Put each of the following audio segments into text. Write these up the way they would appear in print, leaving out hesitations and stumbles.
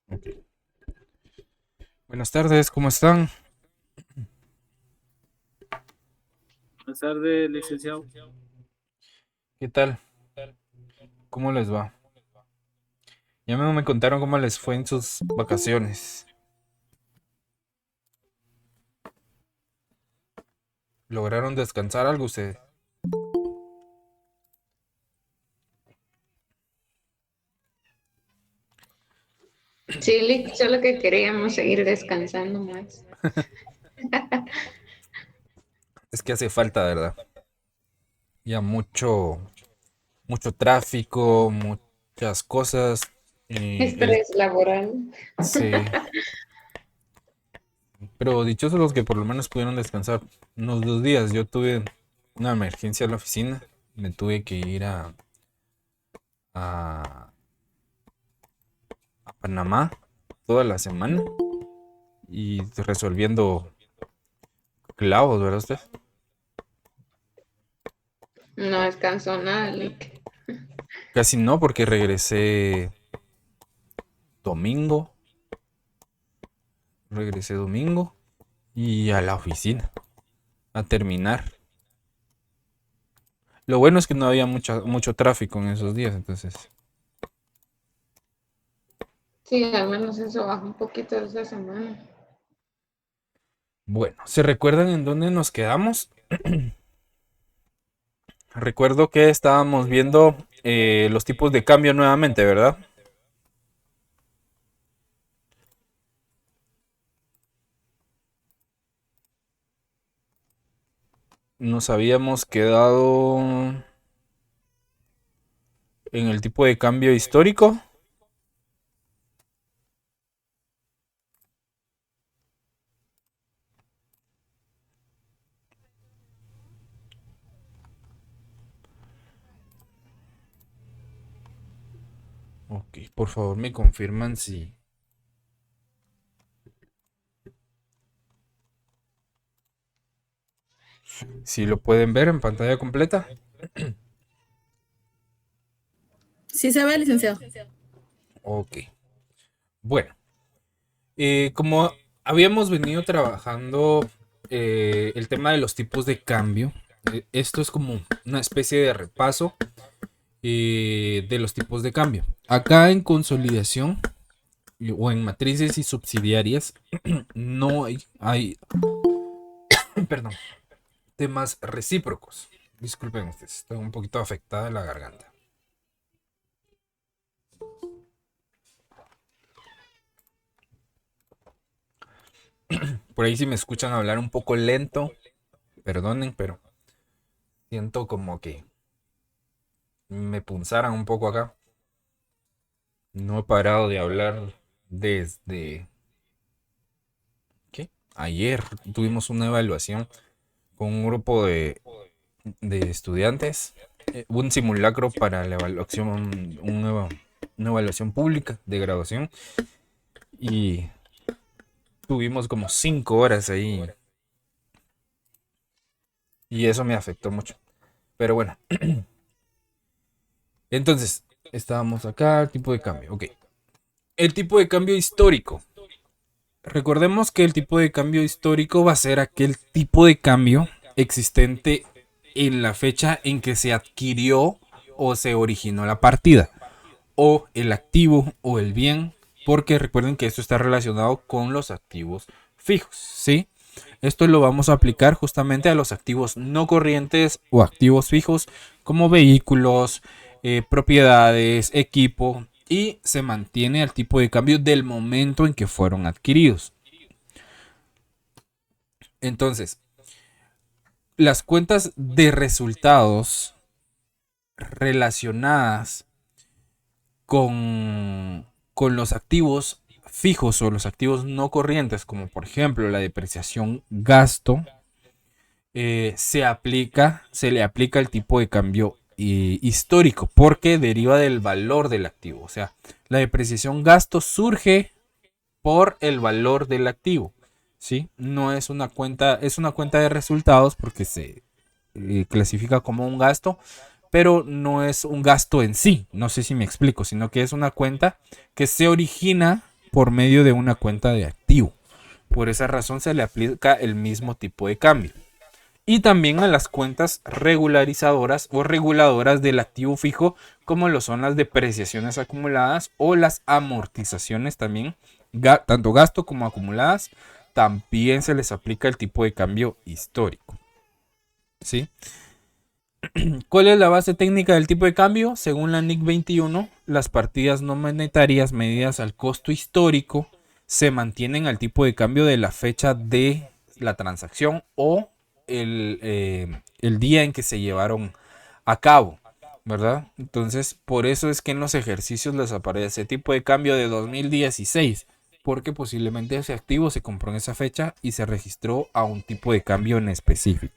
Ok. Buenas tardes, ¿cómo están? Buenas tardes, licenciado. ¿Qué tal? ¿Cómo les va? Ya me contaron cómo les fue en sus vacaciones. ¿Lograron descansar algo ustedes? Sí, solo que queríamos seguir descansando más. Es que hace falta, ¿verdad? Ya mucho tráfico, muchas cosas. Y Estrés laboral. sí, pero dichosos los que por lo menos pudieron descansar unos 2 días. Yo tuve una emergencia en la oficina. Me tuve que ir a, a Panamá toda la semana y resolviendo clavos, ¿verdad usted? No descansó nada, Lick. Casi no, porque domingo, regresé domingo y a la oficina a terminar. Lo bueno es que no había mucho tráfico en esos días, entonces. Sí, al menos eso bajó un poquito esta semana. Bueno, ¿se recuerdan en dónde nos quedamos? Recuerdo que estábamos viendo los tipos de cambio nuevamente, ¿verdad? Nos habíamos quedado en el tipo de cambio histórico. Ok, por favor me confirman si lo pueden ver en pantalla completa. Sí se ve, licenciado. Ok, bueno. Como habíamos venido trabajando el tema de los tipos de cambio, esto es como una especie de repaso de los tipos de cambio. Acá en consolidación o en matrices y subsidiarias no hay perdón, temas recíprocos. Disculpen ustedes, estoy un poquito afectada de la garganta. Por ahí si me escuchan hablar un poco lento, perdonen, pero siento como que me punzaran un poco acá. No he parado de hablar desde... ¿Qué? Ayer tuvimos una evaluación con un grupo de estudiantes. Un simulacro para la evaluación, una evaluación pública de graduación. Y tuvimos como 5 horas ahí. Y eso me afectó mucho. Pero bueno, entonces, estábamos acá, tipo de cambio. Ok. El tipo de cambio histórico. Recordemos que el tipo de cambio histórico va a ser aquel tipo de cambio existente en la fecha en que se adquirió o se originó la partida, o el activo o el bien, porque recuerden que esto está relacionado con los activos fijos, ¿sí? Esto lo vamos a aplicar justamente a los activos no corrientes o activos fijos como vehículos, propiedades, equipo, y se mantiene el tipo de cambio del momento en que fueron adquiridos. Entonces, las cuentas de resultados relacionadas con los activos fijos o los activos no corrientes, como por ejemplo la depreciación gasto, se le aplica el tipo de cambio histórico porque deriva del valor del activo. O sea, la depreciación gasto surge por el valor del activo. ¿Sí? No es una cuenta, es una cuenta de resultados porque se clasifica como un gasto, pero no es un gasto en sí, no sé si me explico, sino que es una cuenta que se origina por medio de una cuenta de activo. Por esa razón se le aplica el mismo tipo de cambio. Y también a las cuentas regularizadoras o reguladoras del activo fijo, como lo son las depreciaciones acumuladas o las amortizaciones también, tanto gasto como acumuladas, también se les aplica el tipo de cambio histórico. ¿Sí? ¿Cuál es la base técnica del tipo de cambio? Según la NIC 21, las partidas no monetarias medidas al costo histórico se mantienen al tipo de cambio de la fecha de la transacción o el día en que se llevaron a cabo, ¿verdad? Entonces, por eso es que en los ejercicios les aparece tipo de cambio de 2016, porque posiblemente ese activo se compró en esa fecha y se registró a un tipo de cambio en específico.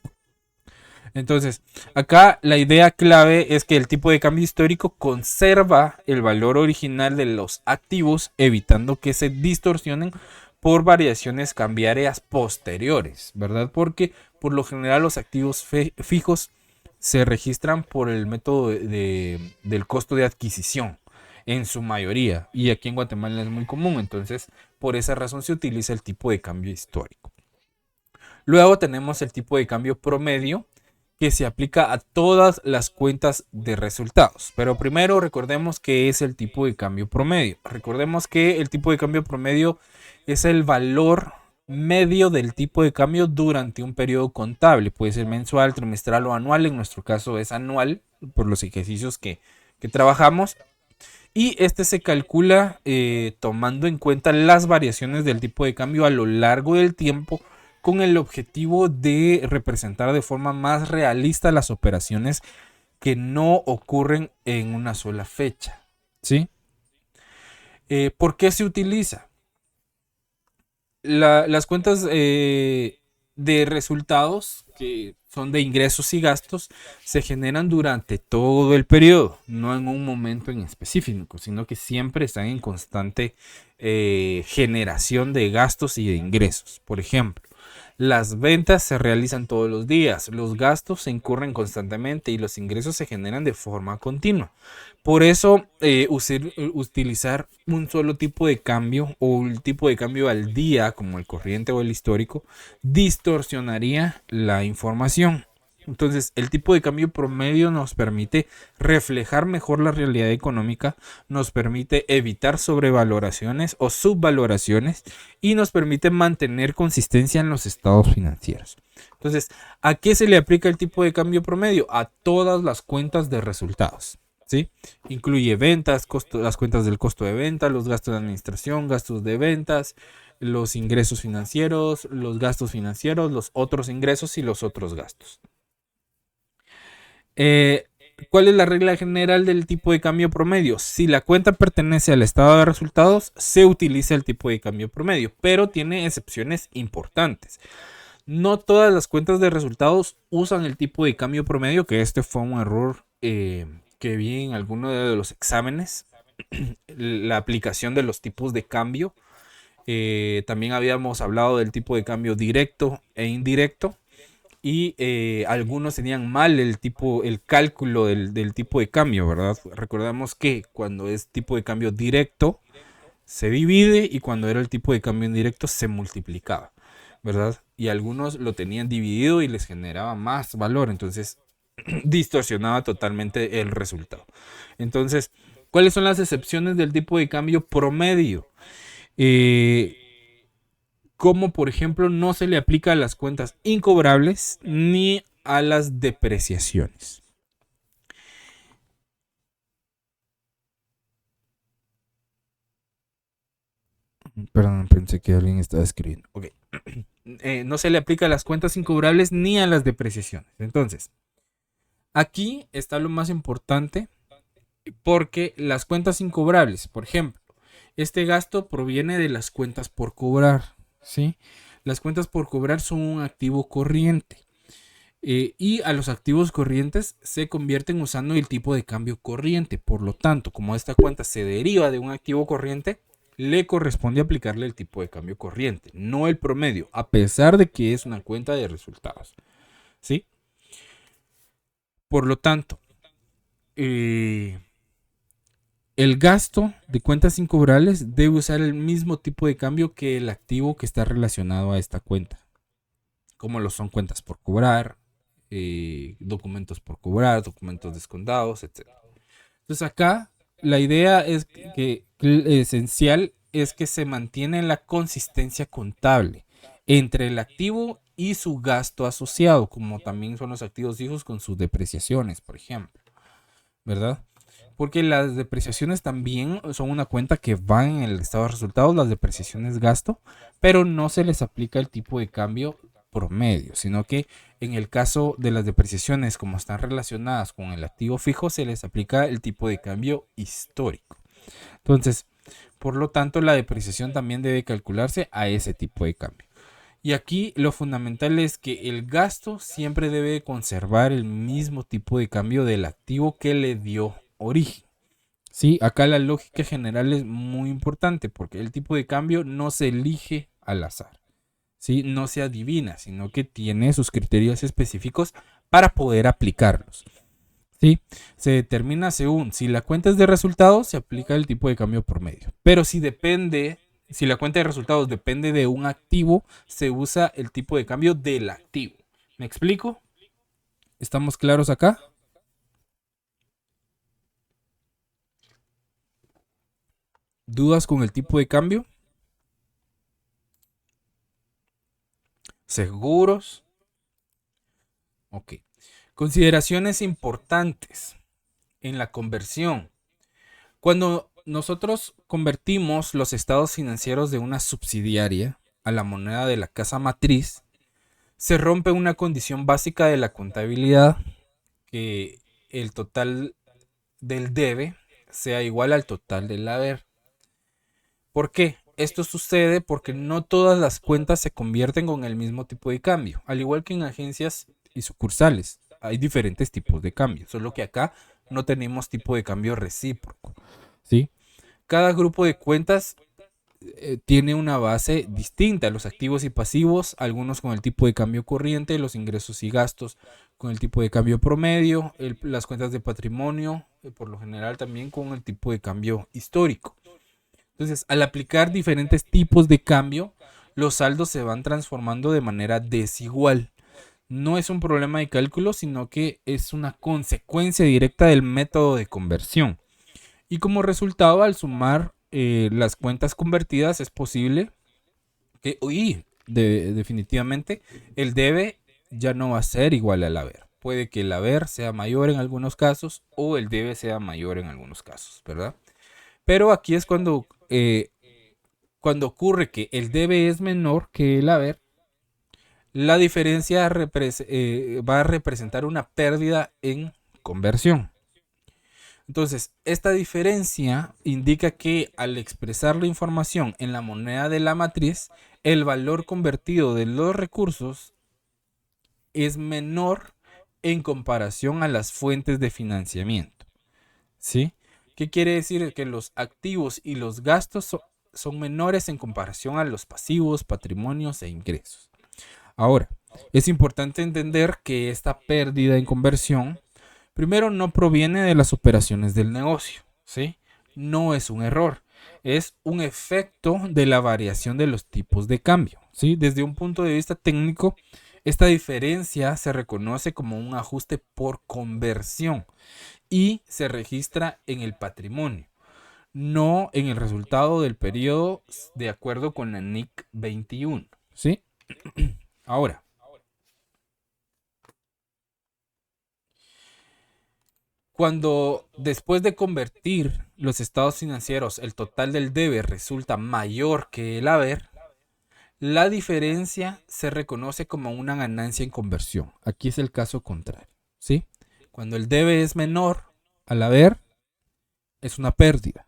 Entonces, acá la idea clave es que el tipo de cambio histórico conserva el valor original de los activos, evitando que se distorsionen por variaciones cambiarias posteriores, ¿verdad? Porque por lo general los activos fijos se registran por el método del costo de adquisición en su mayoría, y aquí en Guatemala es muy común. Entonces, por esa razón se utiliza el tipo de cambio histórico. Luego tenemos el tipo de cambio promedio, que se aplica a todas las cuentas de resultados. Pero primero recordemos qué es el tipo de cambio promedio. Recordemos que el tipo de cambio promedio es el valor medio del tipo de cambio durante un periodo contable. Puede ser mensual, trimestral o anual. En nuestro caso es anual por los ejercicios que trabajamos. Y este se calcula tomando en cuenta las variaciones del tipo de cambio a lo largo del tiempo, con el objetivo de representar de forma más realista las operaciones que no ocurren en una sola fecha. ¿Sí? ¿Por qué se utiliza? Las cuentas de resultados, que son de ingresos y gastos, se generan durante todo el periodo, no en un momento en específico, sino que siempre están en constante generación de gastos y de ingresos. Por ejemplo, las ventas se realizan todos los días, los gastos se incurren constantemente y los ingresos se generan de forma continua. Por eso, utilizar un solo tipo de cambio o un tipo de cambio al día, como el corriente o el histórico, distorsionaría la información. Entonces, el tipo de cambio promedio nos permite reflejar mejor la realidad económica, nos permite evitar sobrevaloraciones o subvaloraciones y nos permite mantener consistencia en los estados financieros. Entonces, ¿a qué se le aplica el tipo de cambio promedio? A todas las cuentas de resultados, ¿sí? Incluye ventas, las cuentas del costo de venta, los gastos de administración, gastos de ventas, los ingresos financieros, los gastos financieros, los otros ingresos y los otros gastos. ¿Cuál es la regla general del tipo de cambio promedio? Si la cuenta pertenece al estado de resultados, se utiliza el tipo de cambio promedio, pero tiene excepciones importantes. No todas las cuentas de resultados usan el tipo de cambio promedio, que este fue un error que vi en alguno de los exámenes. La aplicación de los tipos de cambio. También habíamos hablado del tipo de cambio directo e indirecto. Y algunos tenían mal el cálculo del tipo de cambio, ¿verdad? Recordamos que cuando es tipo de cambio directo se divide y cuando era el tipo de cambio indirecto se multiplicaba, ¿verdad? Y algunos lo tenían dividido y les generaba más valor, entonces distorsionaba totalmente el resultado. Entonces, ¿cuáles son las excepciones del tipo de cambio promedio? Como por ejemplo no se le aplica a las cuentas incobrables ni a las depreciaciones. Perdón, pensé que alguien estaba escribiendo. Ok. No se le aplica a las cuentas incobrables ni a las depreciaciones. Entonces, aquí está lo más importante, porque las cuentas incobrables, por ejemplo, este gasto proviene de las cuentas por cobrar, ¿sí? Las cuentas por cobrar son un activo corriente. Y a los activos corrientes se convierten usando el tipo de cambio corriente. Por lo tanto, como esta cuenta se deriva de un activo corriente, le corresponde aplicarle el tipo de cambio corriente, no el promedio, a pesar de que es una cuenta de resultados, ¿sí? Por lo tanto, el el gasto de cuentas incobrables debe usar el mismo tipo de cambio que el activo que está relacionado a esta cuenta, como lo son cuentas por cobrar, documentos por cobrar, documentos descontados, etc. Entonces acá la idea es que esencial es que se mantiene la consistencia contable entre el activo y su gasto asociado, como también son los activos fijos con sus depreciaciones, por ejemplo, ¿verdad? Porque las depreciaciones también son una cuenta que va en el estado de resultados, las depreciaciones gasto, pero no se les aplica el tipo de cambio promedio, sino que en el caso de las depreciaciones, como están relacionadas con el activo fijo, se les aplica el tipo de cambio histórico. Entonces, por lo tanto, la depreciación también debe calcularse a ese tipo de cambio. Y aquí lo fundamental es que el gasto siempre debe conservar el mismo tipo de cambio del activo que le dio origen. Sí, acá la lógica general es muy importante porque el tipo de cambio no se elige al azar. ¿Sí? No se adivina, sino que tiene sus criterios específicos para poder aplicarlos. ¿Sí? Se determina según si la cuenta es de resultados, se aplica el tipo de cambio promedio. Pero si la cuenta de resultados depende de un activo, se usa el tipo de cambio del activo. ¿Me explico? ¿Estamos claros acá? ¿Dudas con el tipo de cambio? ¿Seguros? Ok. Consideraciones importantes en la conversión. Cuando nosotros convertimos los estados financieros de una subsidiaria a la moneda de la casa matriz, se rompe una condición básica de la contabilidad, que el total del debe sea igual al total del haber. ¿Por qué? Esto sucede porque no todas las cuentas se convierten con el mismo tipo de cambio, al igual que en agencias y sucursales. Hay diferentes tipos de cambio, solo que acá no tenemos tipo de cambio recíproco, ¿sí? Cada grupo de cuentas tiene una base distinta, los activos y pasivos, algunos con el tipo de cambio corriente, los ingresos y gastos con el tipo de cambio promedio, las cuentas de patrimonio, por lo general también con el tipo de cambio histórico. Entonces, al aplicar diferentes tipos de cambio, los saldos se van transformando de manera desigual. No es un problema de cálculo, sino que es una consecuencia directa del método de conversión. Y como resultado, al sumar las cuentas convertidas, es posible que, definitivamente, el debe ya no va a ser igual al haber. Puede que el haber sea mayor en algunos casos o el debe sea mayor en algunos casos, ¿verdad? Pero aquí es cuando ocurre que el debe es menor que el haber, la diferencia va a representar una pérdida en conversión. Entonces, esta diferencia indica que al expresar la información en la moneda de la matriz, el valor convertido de los recursos es menor en comparación a las fuentes de financiamiento. ¿Sí? ¿Qué quiere decir? Que los activos y los gastos son menores en comparación a los pasivos, patrimonios e ingresos. Ahora, es importante entender que esta pérdida en conversión, primero, no proviene de las operaciones del negocio, ¿sí? No es un error, es un efecto de la variación de los tipos de cambio, ¿sí? Desde un punto de vista técnico, esta diferencia se reconoce como un ajuste por conversión y se registra en el patrimonio, no en el resultado del periodo de acuerdo con la NIC 21, ¿sí? Ahora, cuando después de convertir los estados financieros, el total del debe resulta mayor que el haber, la diferencia se reconoce como una ganancia en conversión. Aquí es el caso contrario, ¿sí? Cuando el debe es menor al haber, es una pérdida.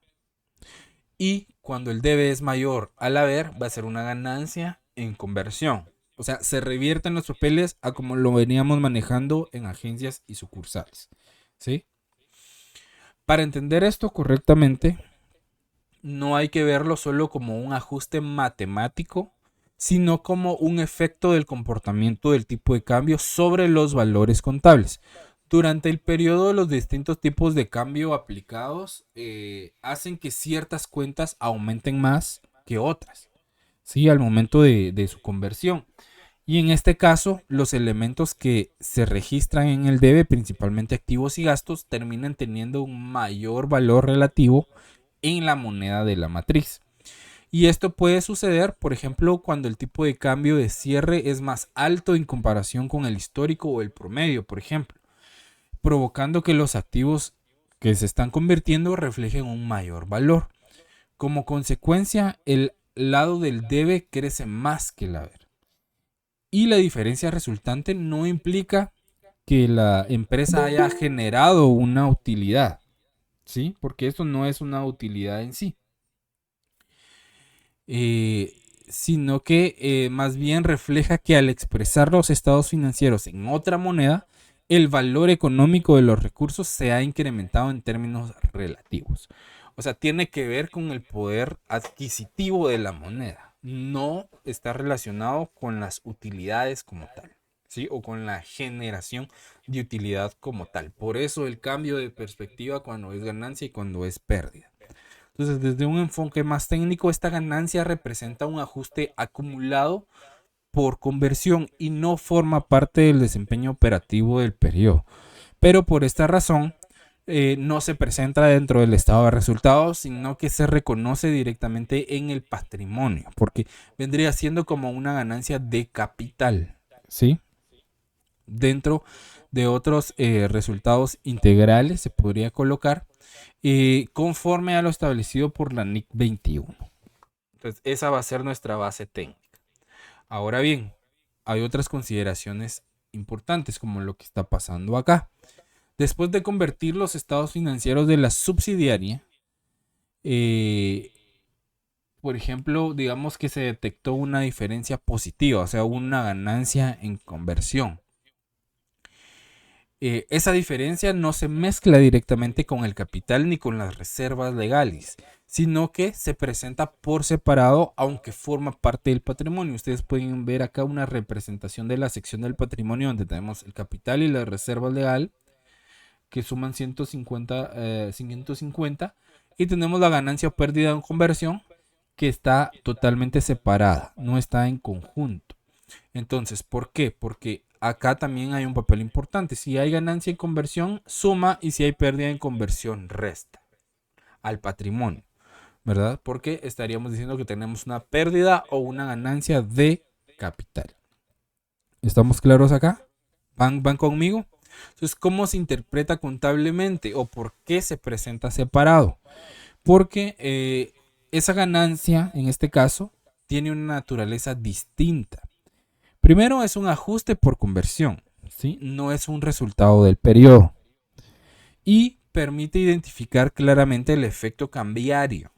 Y cuando el debe es mayor al haber, va a ser una ganancia en conversión. O sea, se revierten los papeles a como lo veníamos manejando en agencias y sucursales, ¿sí? Para entender esto correctamente, no hay que verlo solo como un ajuste matemático, sino como un efecto del comportamiento del tipo de cambio sobre los valores contables, Durante el periodo, los distintos tipos de cambio aplicados hacen que ciertas cuentas aumenten más que otras, ¿sí? Al momento de su conversión. Y en este caso, los elementos que se registran en el debe, principalmente activos y gastos, terminan teniendo un mayor valor relativo en la moneda de la matriz. Y esto puede suceder, por ejemplo, cuando el tipo de cambio de cierre es más alto en comparación con el histórico o el promedio, por ejemplo, provocando que los activos que se están convirtiendo reflejen un mayor valor. Como consecuencia, el lado del debe crece más que el haber. Y la diferencia resultante no implica que la empresa haya generado una utilidad, ¿sí? Porque esto no es una utilidad en sí. Sino que más bien refleja que al expresar los estados financieros en otra moneda, el valor económico de los recursos se ha incrementado en términos relativos. O sea, tiene que ver con el poder adquisitivo de la moneda. No está relacionado con las utilidades como tal, ¿sí? O con la generación de utilidad como tal. Por eso el cambio de perspectiva cuando es ganancia y cuando es pérdida. Entonces, desde un enfoque más técnico, esta ganancia representa un ajuste acumulado por conversión y no forma parte del desempeño operativo del periodo. Pero por esta razón, no se presenta dentro del estado de resultados, sino que se reconoce directamente en el patrimonio, porque vendría siendo como una ganancia de capital, ¿sí? Dentro de otros resultados integrales se podría colocar conforme a lo establecido por la NIC 21. Entonces, esa va a ser nuestra base técnica. Ahora bien, hay otras consideraciones importantes como lo que está pasando acá. Después de convertir los estados financieros de la subsidiaria, por ejemplo, digamos que se detectó una diferencia positiva, o sea, una ganancia en conversión. Esa diferencia no se mezcla directamente con el capital ni con las reservas legales, sino que se presenta por separado, aunque forma parte del patrimonio. Ustedes pueden ver acá una representación de la sección del patrimonio donde tenemos el capital y la reserva legal, que suman 150, y tenemos la ganancia o pérdida en conversión, que está totalmente separada, no está en conjunto. Entonces, ¿por qué? Porque acá también hay un papel importante. Si hay ganancia en conversión, suma, y si hay pérdida en conversión, resta al patrimonio, ¿verdad? Porque estaríamos diciendo que tenemos una pérdida o una ganancia de capital. ¿Estamos claros acá? ¿Van conmigo? Entonces, ¿cómo se interpreta contablemente o por qué se presenta separado? Porque esa ganancia, en este caso, tiene una naturaleza distinta. Primero, es un ajuste por conversión, ¿sí? No es un resultado del periodo. Y permite identificar claramente el efecto cambiario.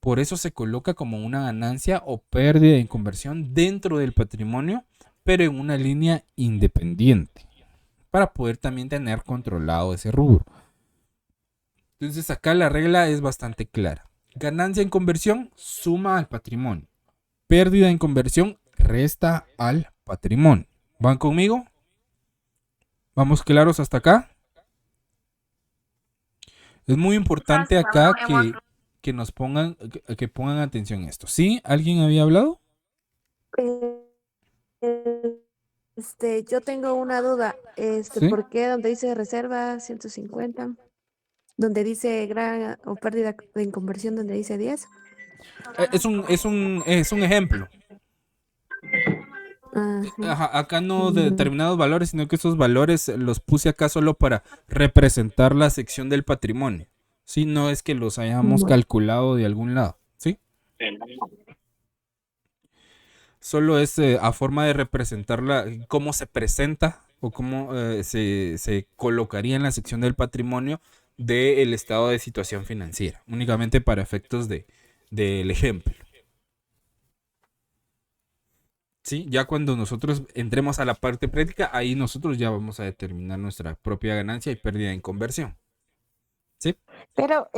Por eso se coloca como una ganancia o pérdida en conversión dentro del patrimonio, pero en una línea independiente, para poder también tener controlado ese rubro. Entonces acá la regla es bastante clara. Ganancia en conversión suma al patrimonio. Pérdida en conversión resta al patrimonio. ¿Van conmigo? ¿Vamos claros hasta acá? Es muy importante acá que nos pongan, que pongan atención a esto. ¿Sí? ¿Alguien había hablado? Yo tengo una duda. ¿Sí? ¿Por qué donde dice reserva 150, donde dice gran o pérdida en conversión, donde dice 10? Es un ejemplo. Ajá, acá no de determinados valores, sino que esos valores los puse acá solo para representar la sección del patrimonio. Sí, no es que los hayamos calculado de algún lado, ¿sí? Solo es a forma de representarla, cómo se presenta o cómo se colocaría en la sección del patrimonio del estado de situación financiera, únicamente para efectos del ejemplo. ¿Sí? Ya cuando nosotros entremos a la parte práctica, ahí nosotros ya vamos a determinar nuestra propia ganancia y pérdida en conversión. ¿Sí? Pero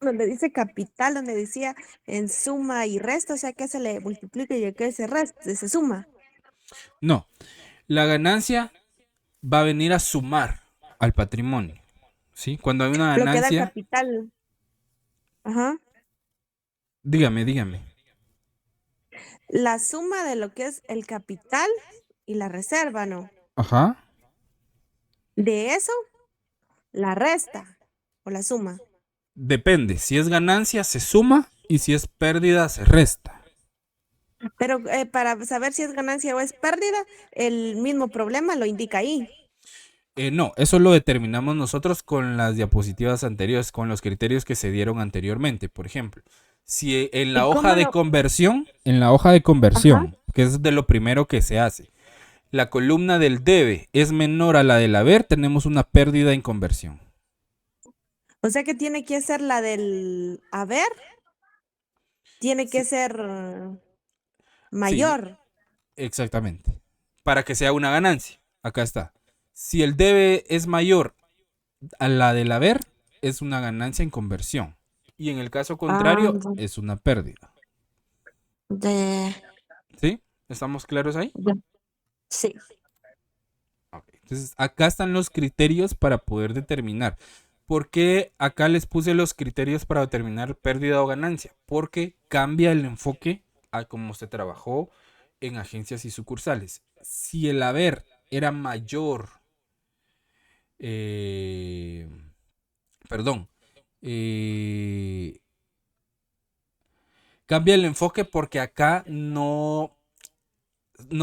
donde dice capital, donde decía en suma y resta, o sea, que se le multiplica y que se resta, se suma. No, la ganancia va a venir a sumar al patrimonio, ¿sí? Cuando hay una Lo que da ganancia, capital. Ajá. dígame. La suma de lo que es el capital y la reserva, ¿no? Ajá. De eso, la resta o la suma. Depende, si es ganancia se suma y si es pérdida se resta. Pero para saber si es ganancia o es pérdida, el mismo problema lo indica ahí. No, eso lo determinamos nosotros con las diapositivas anteriores, con los criterios que se dieron anteriormente. Por ejemplo, si en la ¿Y cómo hoja de lo...? conversión, Ajá. que es de lo primero que se hace, la columna del debe es menor a la del haber, tenemos una pérdida en conversión. O sea que tiene que ser la del haber, tiene que Sí, ser sí, mayor. exactamente. Para que sea una ganancia. Acá está. Si el debe es mayor a la del haber, es una ganancia en conversión. Y en el caso Ah, contrario, es una pérdida. de, ¿Sí? ¿Estamos claros ahí? de- sí. Ok. Entonces, acá están los criterios para poder determinar. ¿Por qué acá les puse los criterios para determinar pérdida o ganancia? Porque cambia el enfoque a cómo se trabajó en agencias y sucursales. Si el haber era mayor, eh, perdón, eh, cambia el enfoque porque acá no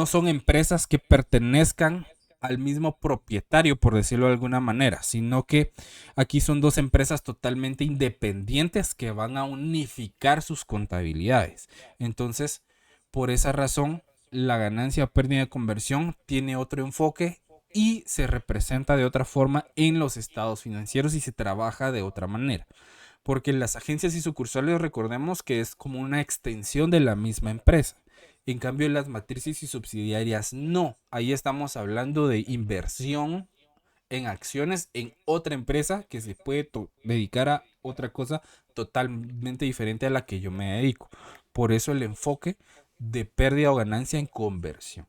son empresas que pertenezcan al mismo propietario, por decirlo de alguna manera, sino que aquí son dos empresas totalmente independientes que van a unificar sus contabilidades. Entonces, por esa razón, la ganancia o pérdida de conversión tiene otro enfoque y se representa de otra forma en los estados financieros y se trabaja de otra manera. Porque las agencias y sucursales, recordemos que es como una extensión de la misma empresa. En cambio, las matrices y subsidiarias no. Ahí estamos hablando de inversión en acciones en otra empresa que se puede dedicar a otra cosa totalmente diferente a la que yo me dedico. Por eso el enfoque de pérdida o ganancia en conversión.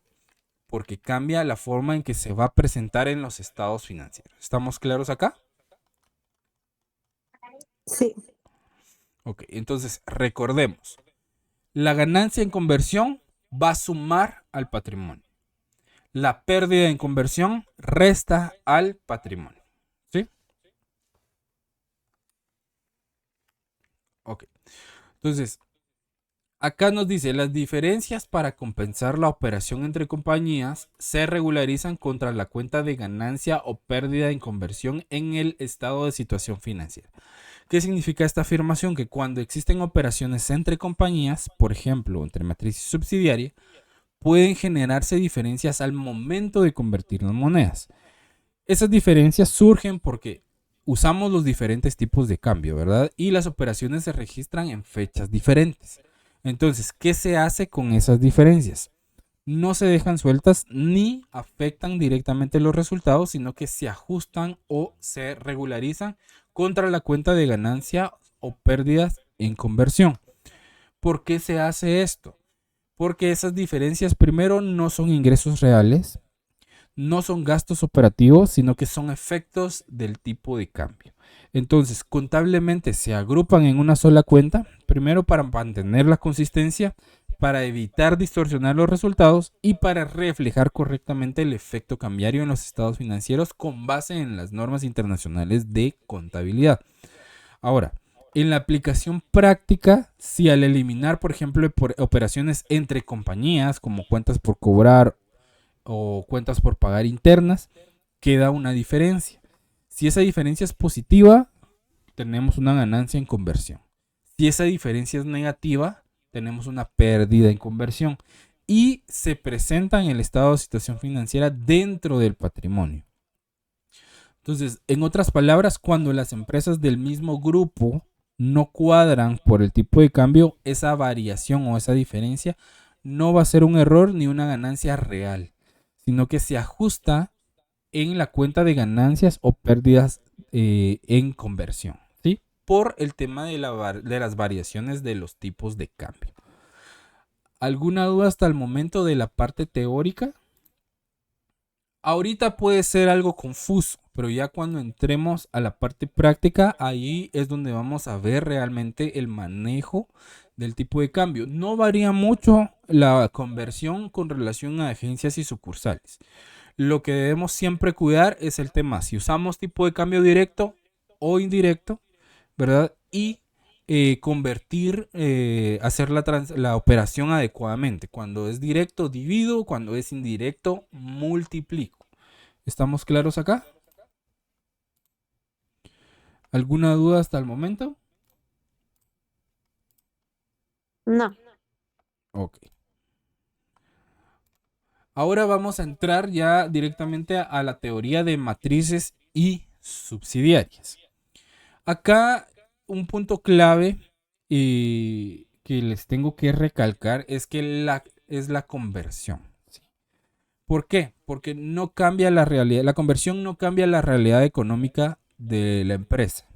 Porque cambia la forma en que se va a presentar en los estados financieros. ¿Estamos claros acá? Sí. Ok, entonces recordemos. La ganancia en conversión va a sumar al patrimonio. La pérdida en conversión resta al patrimonio. ¿Sí? Ok. Entonces, acá nos dice, las diferencias para compensar la operación entre compañías se regularizan contra la cuenta de ganancia o pérdida en conversión en el estado de situación financiera. ¿Qué significa esta afirmación? Que cuando existen operaciones entre compañías, por ejemplo, entre matriz y subsidiaria, pueden generarse diferencias al momento de convertir las monedas. Esas diferencias surgen porque usamos los diferentes tipos de cambio, ¿verdad? Y las operaciones se registran en fechas diferentes. Entonces, ¿qué se hace con esas diferencias? No se dejan sueltas ni afectan directamente los resultados, sino que se ajustan o se regularizan contra la cuenta de ganancia o pérdidas en conversión. ¿Por qué se hace esto? Porque esas diferencias primero no son ingresos reales, no son gastos operativos, sino que son efectos del tipo de cambio. Entonces, contablemente se agrupan en una sola cuenta, primero para mantener la consistencia, para evitar distorsionar los resultados y para reflejar correctamente el efecto cambiario en los estados financieros con base en las normas internacionales de contabilidad. Ahora, en la aplicación práctica, si al eliminar, por ejemplo, operaciones entre compañías, como cuentas por cobrar o cuentas por pagar internas, queda una diferencia. Si esa diferencia es positiva, tenemos una ganancia en conversión. Si esa diferencia es negativa, tenemos una pérdida en conversión. Y se presenta en el estado de situación financiera dentro del patrimonio. Entonces, en otras palabras, cuando las empresas del mismo grupo no cuadran por el tipo de cambio, esa variación o esa diferencia no va a ser un error ni una ganancia real, sino que se ajusta en la cuenta de ganancias o pérdidas en conversión, ¿sí? Por el tema de las variaciones de los tipos de cambio. ¿Alguna duda hasta el momento de la parte teórica? Ahorita puede ser algo confuso, pero ya cuando entremos a la parte práctica, ahí es donde vamos a ver realmente el manejo del tipo de cambio. No varía mucho la conversión con relación a agencias y sucursales. Lo que debemos siempre cuidar es el tema si usamos tipo de cambio directo o indirecto, ¿verdad? Y convertir, hacer la operación adecuadamente. Cuando es directo, divido. Cuando es indirecto, multiplico. ¿Estamos claros acá? ¿Alguna duda hasta el momento? No. Ok. Ahora vamos a entrar ya directamente a la teoría de matrices y subsidiarias. Acá un punto clave que les tengo que recalcar es que es la conversión. ¿Sí? ¿Por qué? Porque no cambia la realidad, la conversión no cambia la realidad económica de la empresa.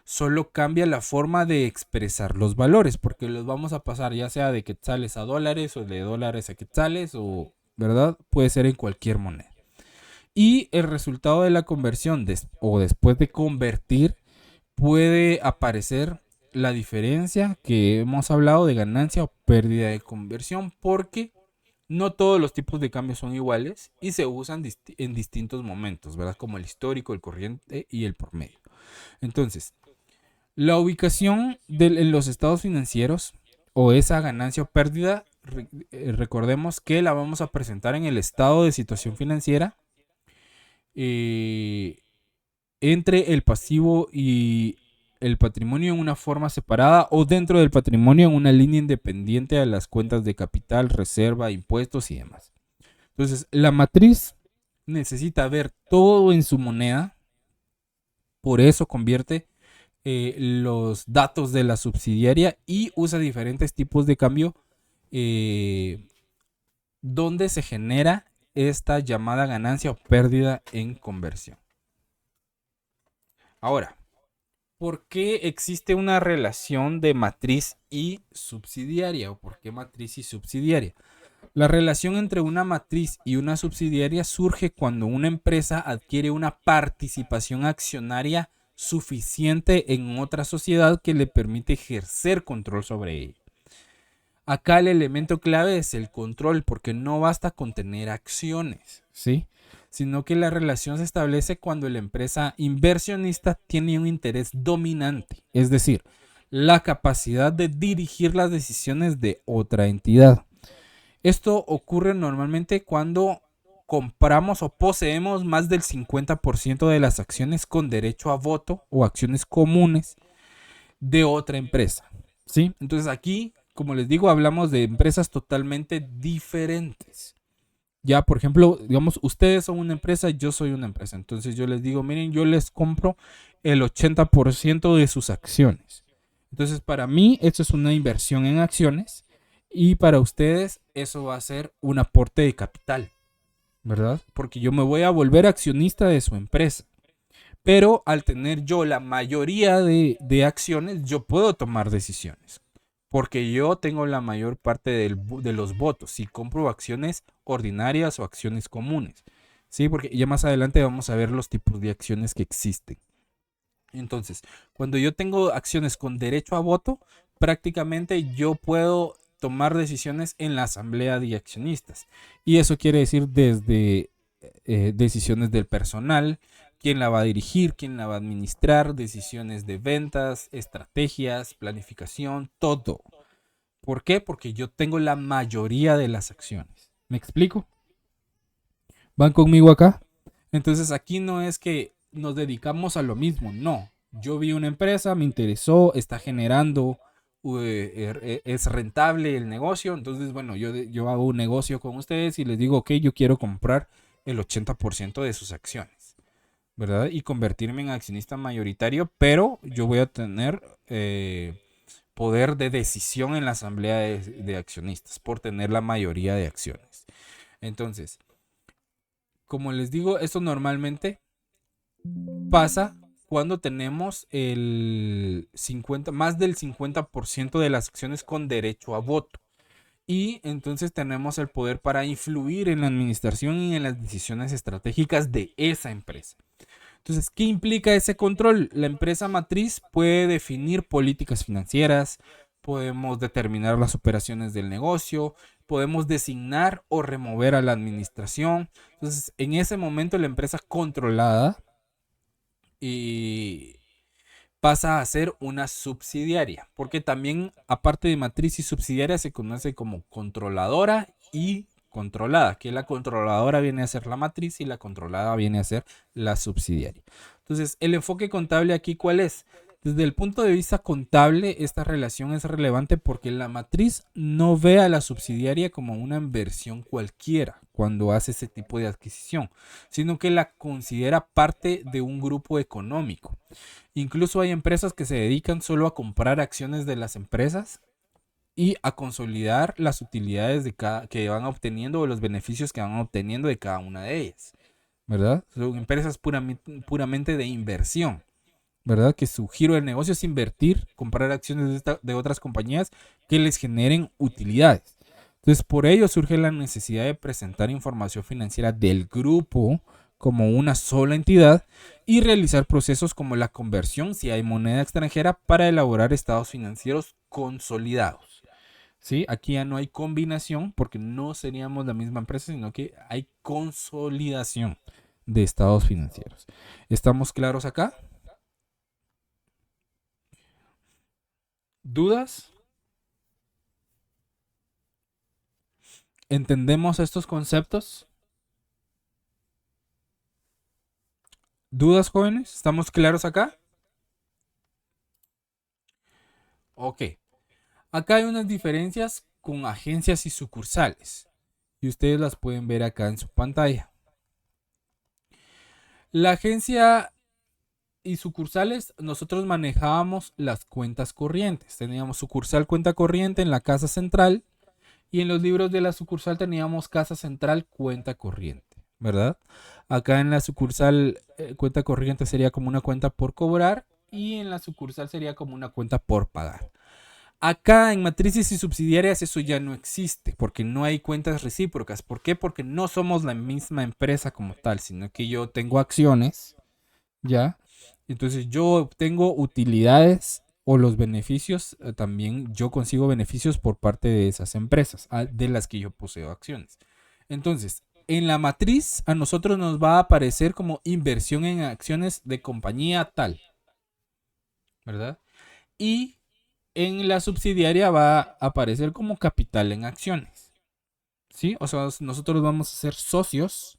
Solo cambia la forma de expresar los valores, porque los vamos a pasar ya sea de quetzales a dólares o de dólares a quetzales, o, ¿verdad? Puede ser en cualquier moneda. Y el resultado de la conversión o después de convertir puede aparecer la diferencia que hemos hablado de ganancia o pérdida de conversión, porque no todos los tipos de cambio son iguales y se usan en distintos momentos, ¿verdad? Como el histórico, el corriente y el promedio. Entonces, la ubicación en los estados financieros o esa ganancia o pérdida, recordemos que la vamos a presentar en el estado de situación financiera entre el pasivo y el patrimonio en una forma separada o dentro del patrimonio en una línea independiente a las cuentas de capital, reserva, impuestos y demás. Entonces, la matriz necesita ver todo en su moneda, por eso convierte los datos de la subsidiaria y usa diferentes tipos de cambio donde se genera esta llamada ganancia o pérdida en conversión. Ahora, ¿por qué existe una relación de matriz y subsidiaria? ¿O por qué matriz y subsidiaria? La relación entre una matriz y una subsidiaria surge cuando una empresa adquiere una participación accionaria suficiente en otra sociedad que le permite ejercer control sobre ella. Acá el elemento clave es el control, porque no basta con tener acciones, ¿sí? Sino que la relación se establece cuando la empresa inversionista tiene un interés dominante, es decir, la capacidad de dirigir las decisiones de otra entidad. Esto ocurre normalmente cuando compramos o poseemos más del 50% de las acciones con derecho a voto o acciones comunes de otra empresa, ¿sí? Entonces aquí, como les digo, hablamos de empresas totalmente diferentes. Ya, por ejemplo, digamos, ustedes son una empresa, yo soy una empresa. Entonces yo les digo, miren, yo les compro el 80% de sus acciones. Entonces, para mí, esto es una inversión en acciones y para ustedes eso va a ser un aporte de capital, ¿verdad? Porque yo me voy a volver accionista de su empresa. Pero al tener yo la mayoría de acciones, yo puedo tomar decisiones. Porque yo tengo la mayor parte de los votos. Si compro acciones ordinarias o acciones comunes. ¿Sí? Porque ya más adelante vamos a ver los tipos de acciones que existen. Entonces, cuando yo tengo acciones con derecho a voto, prácticamente yo puedo tomar decisiones en la asamblea de accionistas. Y eso quiere decir desde decisiones del personal, quién la va a dirigir, quién la va a administrar, decisiones de ventas, estrategias, planificación, todo. ¿Por qué? Porque yo tengo la mayoría de las acciones. ¿Me explico? ¿Van conmigo acá? Entonces aquí no es que nos dedicamos a lo mismo, no. Yo vi una empresa, me interesó, está generando, es rentable el negocio, entonces bueno, yo hago un negocio con ustedes y les digo, ok, yo quiero comprar el 80% de sus acciones, ¿verdad? Y convertirme en accionista mayoritario, pero yo voy a tener poder de decisión en la asamblea de accionistas por tener la mayoría de acciones. Entonces, como les digo, esto normalmente pasa cuando tenemos el 50, más del 50% de las acciones con derecho a voto. Y entonces tenemos el poder para influir en la administración y en las decisiones estratégicas de esa empresa. Entonces, ¿qué implica ese control? La empresa matriz puede definir políticas financieras, podemos determinar las operaciones del negocio, podemos designar o remover a la administración. Entonces, en ese momento la empresa controlada y pasa a ser una subsidiaria, porque también aparte de matriz y subsidiaria se conoce como controladora y controlada, que la controladora viene a ser la matriz y la controlada viene a ser la subsidiaria. Entonces, el enfoque contable aquí, ¿cuál es? Desde el punto de vista contable, esta relación es relevante porque la matriz no ve a la subsidiaria como una inversión cualquiera cuando hace ese tipo de adquisición, sino que la considera parte de un grupo económico. Incluso hay empresas que se dedican solo a comprar acciones de las empresas y a consolidar las utilidades que van obteniendo o los beneficios que van obteniendo de cada una de ellas, ¿verdad? Son empresas puramente de inversión, ¿verdad? Que su giro del negocio es invertir, comprar acciones de otras compañías que les generen utilidades. Entonces, por ello surge la necesidad de presentar información financiera del grupo como una sola entidad y realizar procesos como la conversión, si hay moneda extranjera, para elaborar estados financieros consolidados. ¿Sí? Aquí ya no hay combinación porque no seríamos la misma empresa, sino que hay consolidación de estados financieros. ¿Estamos claros acá? ¿Dudas? ¿Entendemos estos conceptos? ¿Dudas, jóvenes? ¿Estamos claros acá? Ok. Acá hay unas diferencias con agencias y sucursales. Y ustedes las pueden ver acá en su pantalla. La agencia y sucursales, nosotros manejábamos las cuentas corrientes. Teníamos sucursal cuenta corriente en la casa central. Y en los libros de la sucursal teníamos casa central cuenta corriente, ¿verdad? Acá en la sucursal cuenta corriente sería como una cuenta por cobrar y en la sucursal sería como una cuenta por pagar. Acá en matrices y subsidiarias eso ya no existe porque no hay cuentas recíprocas. ¿Por qué? Porque no somos la misma empresa como tal, sino que yo tengo acciones, ¿ya? Entonces yo obtengo utilidades o los beneficios, también yo consigo beneficios por parte de esas empresas, de las que yo poseo acciones. Entonces, en la matriz a nosotros nos va a aparecer como inversión en acciones de compañía tal, ¿verdad? Y en la subsidiaria va a aparecer como capital en acciones, ¿sí? O sea, nosotros vamos a ser socios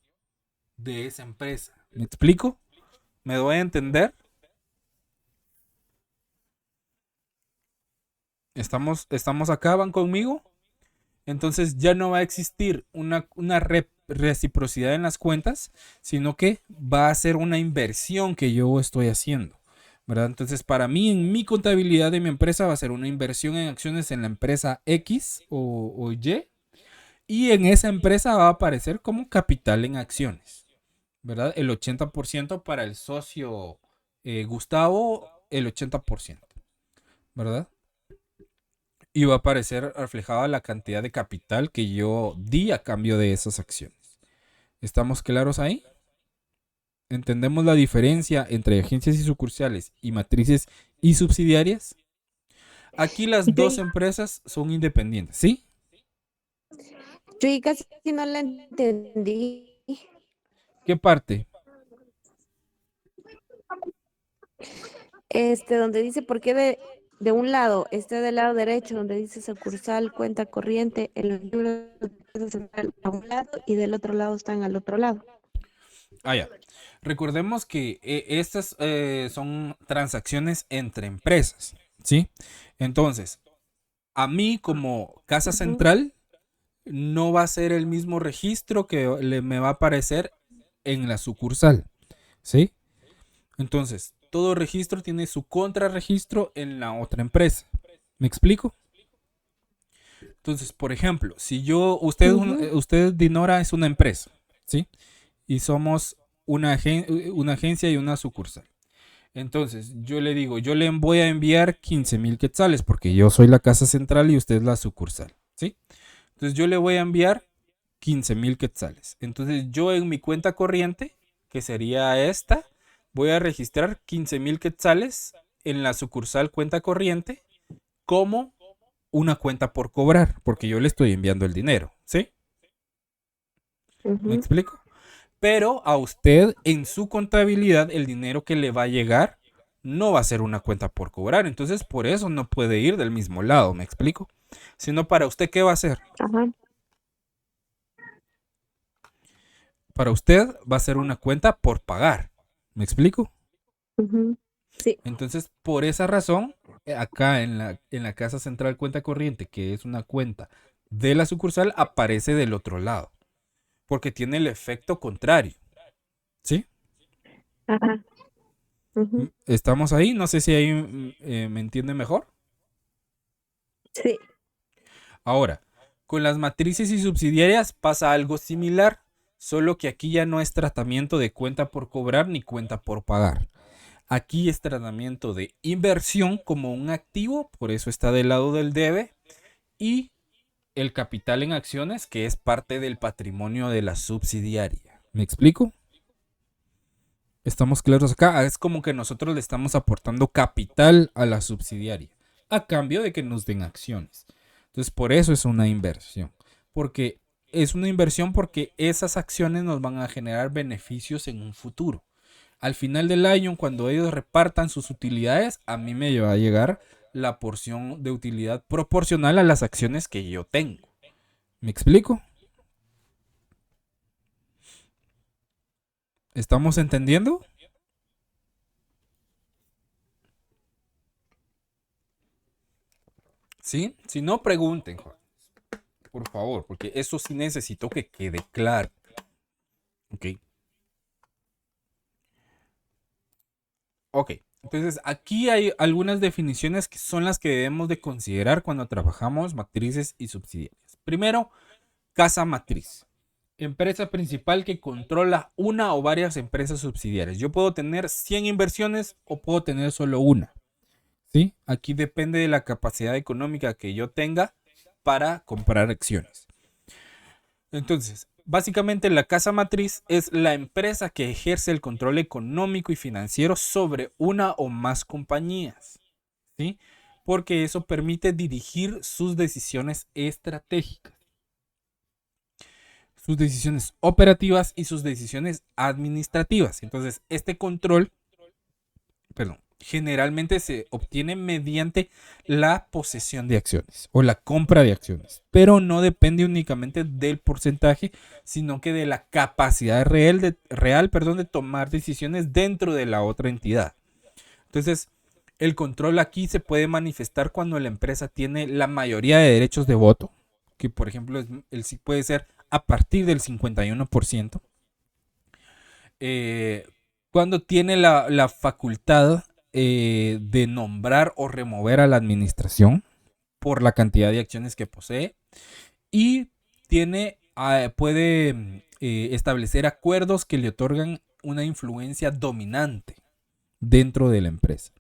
de esa empresa. ¿Me explico? ¿Me doy a entender? ¿Estamos acá? ¿Van conmigo? Entonces ya no va a existir una reciprocidad en las cuentas, sino que va a ser una inversión que yo estoy haciendo, ¿verdad? Entonces para mí, en mi contabilidad de mi empresa, va a ser una inversión en acciones en la empresa X o Y, y en esa empresa va a aparecer como capital en acciones, ¿verdad? El 80% para el socio Gustavo, el 80%, ¿verdad? Y va a aparecer reflejada la cantidad de capital que yo di a cambio de esas acciones. ¿Estamos claros ahí? ¿Entendemos la diferencia entre agencias y sucursales y matrices y subsidiarias? Aquí las dos empresas son independientes, ¿sí? Yo y casi no la entendí. ¿Qué parte? Donde dice por qué de un lado, del lado derecho, donde dice sucursal, cuenta corriente, en los libros están a un lado y del otro lado están al otro lado. Ah, ya. Recordemos que estas son transacciones entre empresas, ¿sí? Entonces, a mí como casa central no va a ser el mismo registro que me va a aparecer en la sucursal, ¿sí? Entonces, todo registro tiene su contrarregistro en la otra empresa. ¿Me explico? Entonces, por ejemplo, si usted Dinora es una empresa, ¿sí? Y somos una agencia y una sucursal. Entonces, yo le digo, yo le voy a enviar 15,000 quetzales porque yo soy la casa central y usted es la sucursal, ¿sí? Entonces yo le voy a enviar 15,000 quetzales. Entonces yo en mi cuenta corriente, que sería esta, voy a registrar 15,000 quetzales en la sucursal cuenta corriente como una cuenta por cobrar, porque yo le estoy enviando el dinero, ¿sí? ¿Me explico? Pero a usted en su contabilidad el dinero que le va a llegar no va a ser una cuenta por cobrar. Entonces por eso no puede ir del mismo lado, ¿me explico? Sino para usted, ¿qué va a hacer? Ajá. Para usted va a ser una cuenta por pagar. ¿Me explico? Ujú. Sí. Entonces, por esa razón, acá en la casa central cuenta corriente, que es una cuenta de la sucursal, aparece del otro lado. Porque tiene el efecto contrario. ¿Sí? Ajá. Ujú. ¿Estamos ahí? No sé si ahí me entiende mejor. Sí. Ahora, con las matrices y subsidiarias pasa algo similar, solo que aquí ya no es tratamiento de cuenta por cobrar ni cuenta por pagar. Aquí es tratamiento de inversión como un activo, por eso está del lado del debe, y el capital en acciones, que es parte del patrimonio de la subsidiaria. ¿Me explico? ¿Estamos claros acá? Es como que nosotros le estamos aportando capital a la subsidiaria, a cambio de que nos den acciones. Entonces, por eso es una inversión. Porque es una inversión porque esas acciones nos van a generar beneficios en un futuro. Al final del año, cuando ellos repartan sus utilidades, a mí me va a llegar la porción de utilidad proporcional a las acciones que yo tengo. ¿Me explico? ¿Estamos entendiendo? ¿Sí? Si no, pregunten, por favor, porque eso sí necesito que quede claro. Ok. Ok. Entonces, aquí hay algunas definiciones que son las que debemos de considerar cuando trabajamos matrices y subsidiarias. Primero, casa matriz. Empresa principal que controla una o varias empresas subsidiarias. Yo puedo tener 100 inversiones o puedo tener solo una. ¿Sí? Aquí depende de la capacidad económica que yo tenga para comprar acciones. Entonces, básicamente la casa matriz es la empresa que ejerce el control económico y financiero sobre una o más compañías, ¿sí? Porque eso permite dirigir sus decisiones estratégicas, sus decisiones operativas y sus decisiones administrativas. Entonces, este control, perdón, generalmente se obtiene mediante la posesión de acciones o la compra de acciones, pero no depende únicamente del porcentaje, sino que de la capacidad real de tomar decisiones dentro de la otra entidad. Entonces, el control aquí se puede manifestar cuando la empresa tiene la mayoría de derechos de voto, que por ejemplo puede ser a partir del 51%. Cuando tiene la facultad de nombrar o remover a la administración por la cantidad de acciones que posee y puede establecer acuerdos que le otorgan una influencia dominante dentro de la empresa.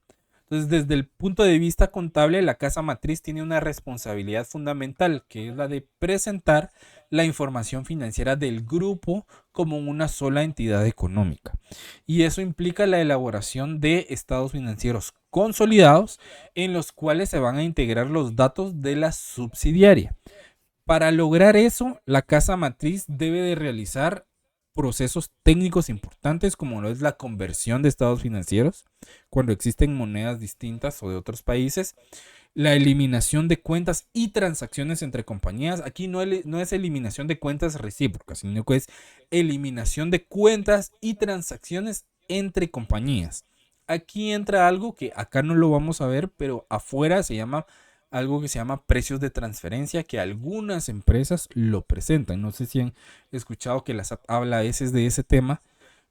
Entonces, desde el punto de vista contable, la casa matriz tiene una responsabilidad fundamental, que es la de presentar la información financiera del grupo como una sola entidad económica. Y eso implica la elaboración de estados financieros consolidados en los cuales se van a integrar los datos de la subsidiaria. Para lograr eso, la casa matriz debe de realizar procesos técnicos importantes como lo es la conversión de estados financieros cuando existen monedas distintas o de otros países, la eliminación de cuentas y transacciones entre compañías. Aquí no es eliminación de cuentas recíprocas, sino que es eliminación de cuentas y transacciones entre compañías. Aquí entra algo que acá no lo vamos a ver, pero afuera se llama algo que se llama precios de transferencia, que algunas empresas lo presentan. No sé si han escuchado que la SAT habla a veces de ese tema,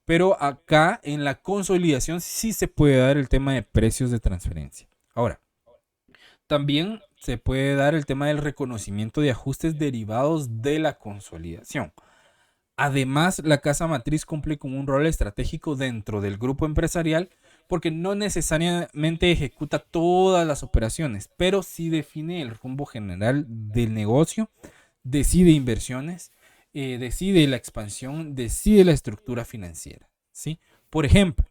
pero acá en la consolidación sí se puede dar el tema de precios de transferencia. Ahora, también se puede dar el tema del reconocimiento de ajustes derivados de la consolidación. Además, la casa matriz cumple con un rol estratégico dentro del grupo empresarial porque no necesariamente ejecuta todas las operaciones, pero sí define el rumbo general del negocio decide inversiones, decide la expansión, decide la estructura financiera, ¿sí? Por ejemplo,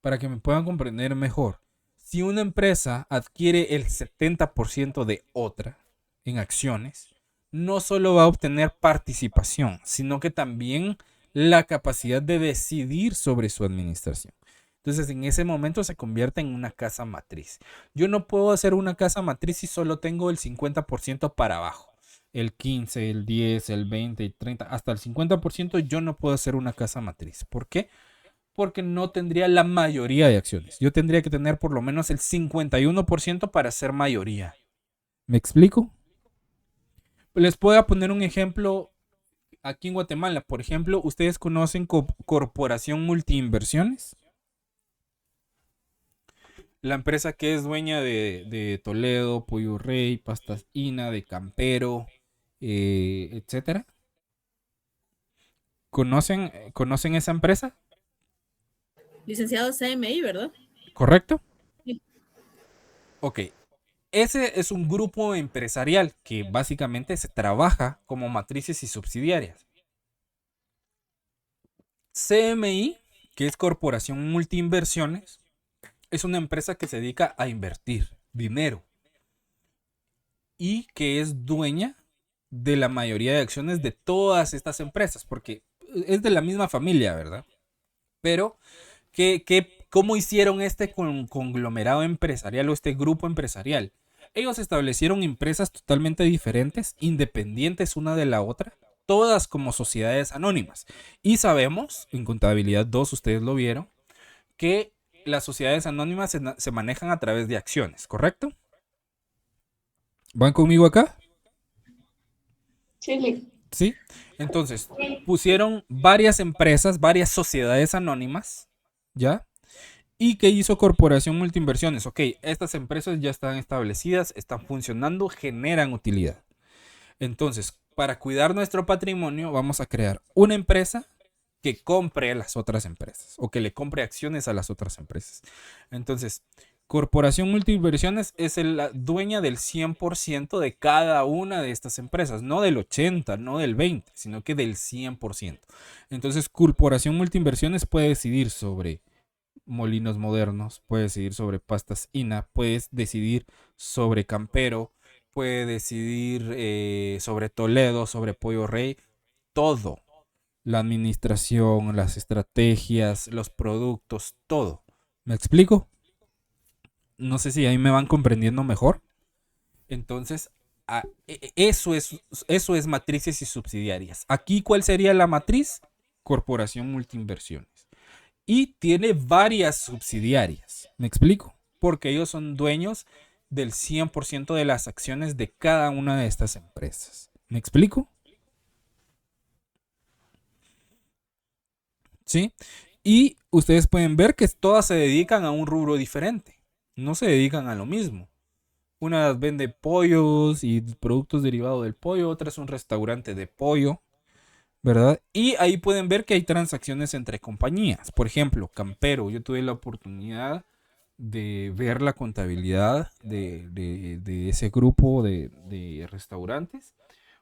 para que me puedan comprender mejor, si una empresa adquiere el 70% de otra en acciones, no solo va a obtener participación, sino que también la capacidad de decidir sobre su administración. Entonces, en ese momento se convierte en una casa matriz. Yo no puedo hacer una casa matriz si solo tengo el 50% para abajo. El 15, el 10, el 20, el 30, hasta el 50% yo no puedo hacer una casa matriz. ¿Por qué? Porque no tendría la mayoría de acciones. Yo tendría que tener por lo menos el 51% para ser mayoría. ¿Me explico? Les puedo poner un ejemplo aquí en Guatemala. Por ejemplo, ¿ustedes conocen Corporación Multiinversiones? La empresa que es dueña de Toledo, Pollo Rey, Pastas Ina, de Campero, etcétera. ¿Conocen esa empresa? Licenciado CMI, ¿verdad? ¿Correcto? Sí. Ok. Ese es un grupo empresarial que básicamente se trabaja como matrices y subsidiarias. CMI, que es Corporación Multiinversiones, es una empresa que se dedica a invertir dinero y que es dueña de la mayoría de acciones de todas estas empresas, porque es de la misma familia, ¿verdad? Pero, ¿cómo hicieron este conglomerado empresarial o este grupo empresarial? Ellos establecieron empresas totalmente diferentes, independientes una de la otra, todas como sociedades anónimas. Y sabemos, en Contabilidad 2, ustedes lo vieron, que las sociedades anónimas se manejan a través de acciones, ¿correcto? ¿Van conmigo acá? Sí. Sí. Entonces, pusieron varias empresas, varias sociedades anónimas, ¿ya? ¿Y qué hizo Corporación Multiinversiones? Ok, estas empresas ya están establecidas, están funcionando, generan utilidad. Entonces, para cuidar nuestro patrimonio, vamos a crear una empresa que compre a las otras empresas o que le compre acciones a las otras empresas. Entonces, Corporación Multiinversiones es la dueña del 100% de cada una de estas empresas, no del 80%, no del 20%, sino que del 100%. Entonces, Corporación Multiinversiones puede decidir sobre Molinos Modernos, puede decidir sobre Pastas Ina, puede decidir sobre Campero, puede decidir sobre Toledo, sobre Pollo Rey, todo. La administración, las estrategias, los productos, todo. ¿Me explico? No sé si ahí me van comprendiendo mejor. Entonces, eso es matrices y subsidiarias. Aquí, ¿cuál sería la matriz? Corporación Multiinversiones. Y tiene varias subsidiarias. ¿Me explico? Porque ellos son dueños del 100% de las acciones de cada una de estas empresas. ¿Me explico? ¿Sí? Y ustedes pueden ver que todas se dedican a un rubro diferente. No se dedican a lo mismo. Una vende pollos y productos derivados del pollo, otra es un restaurante de pollo, ¿verdad? Y ahí pueden ver que hay transacciones entre compañías. Por ejemplo, Campero, yo tuve la oportunidad de ver la contabilidad de ese grupo de restaurantes,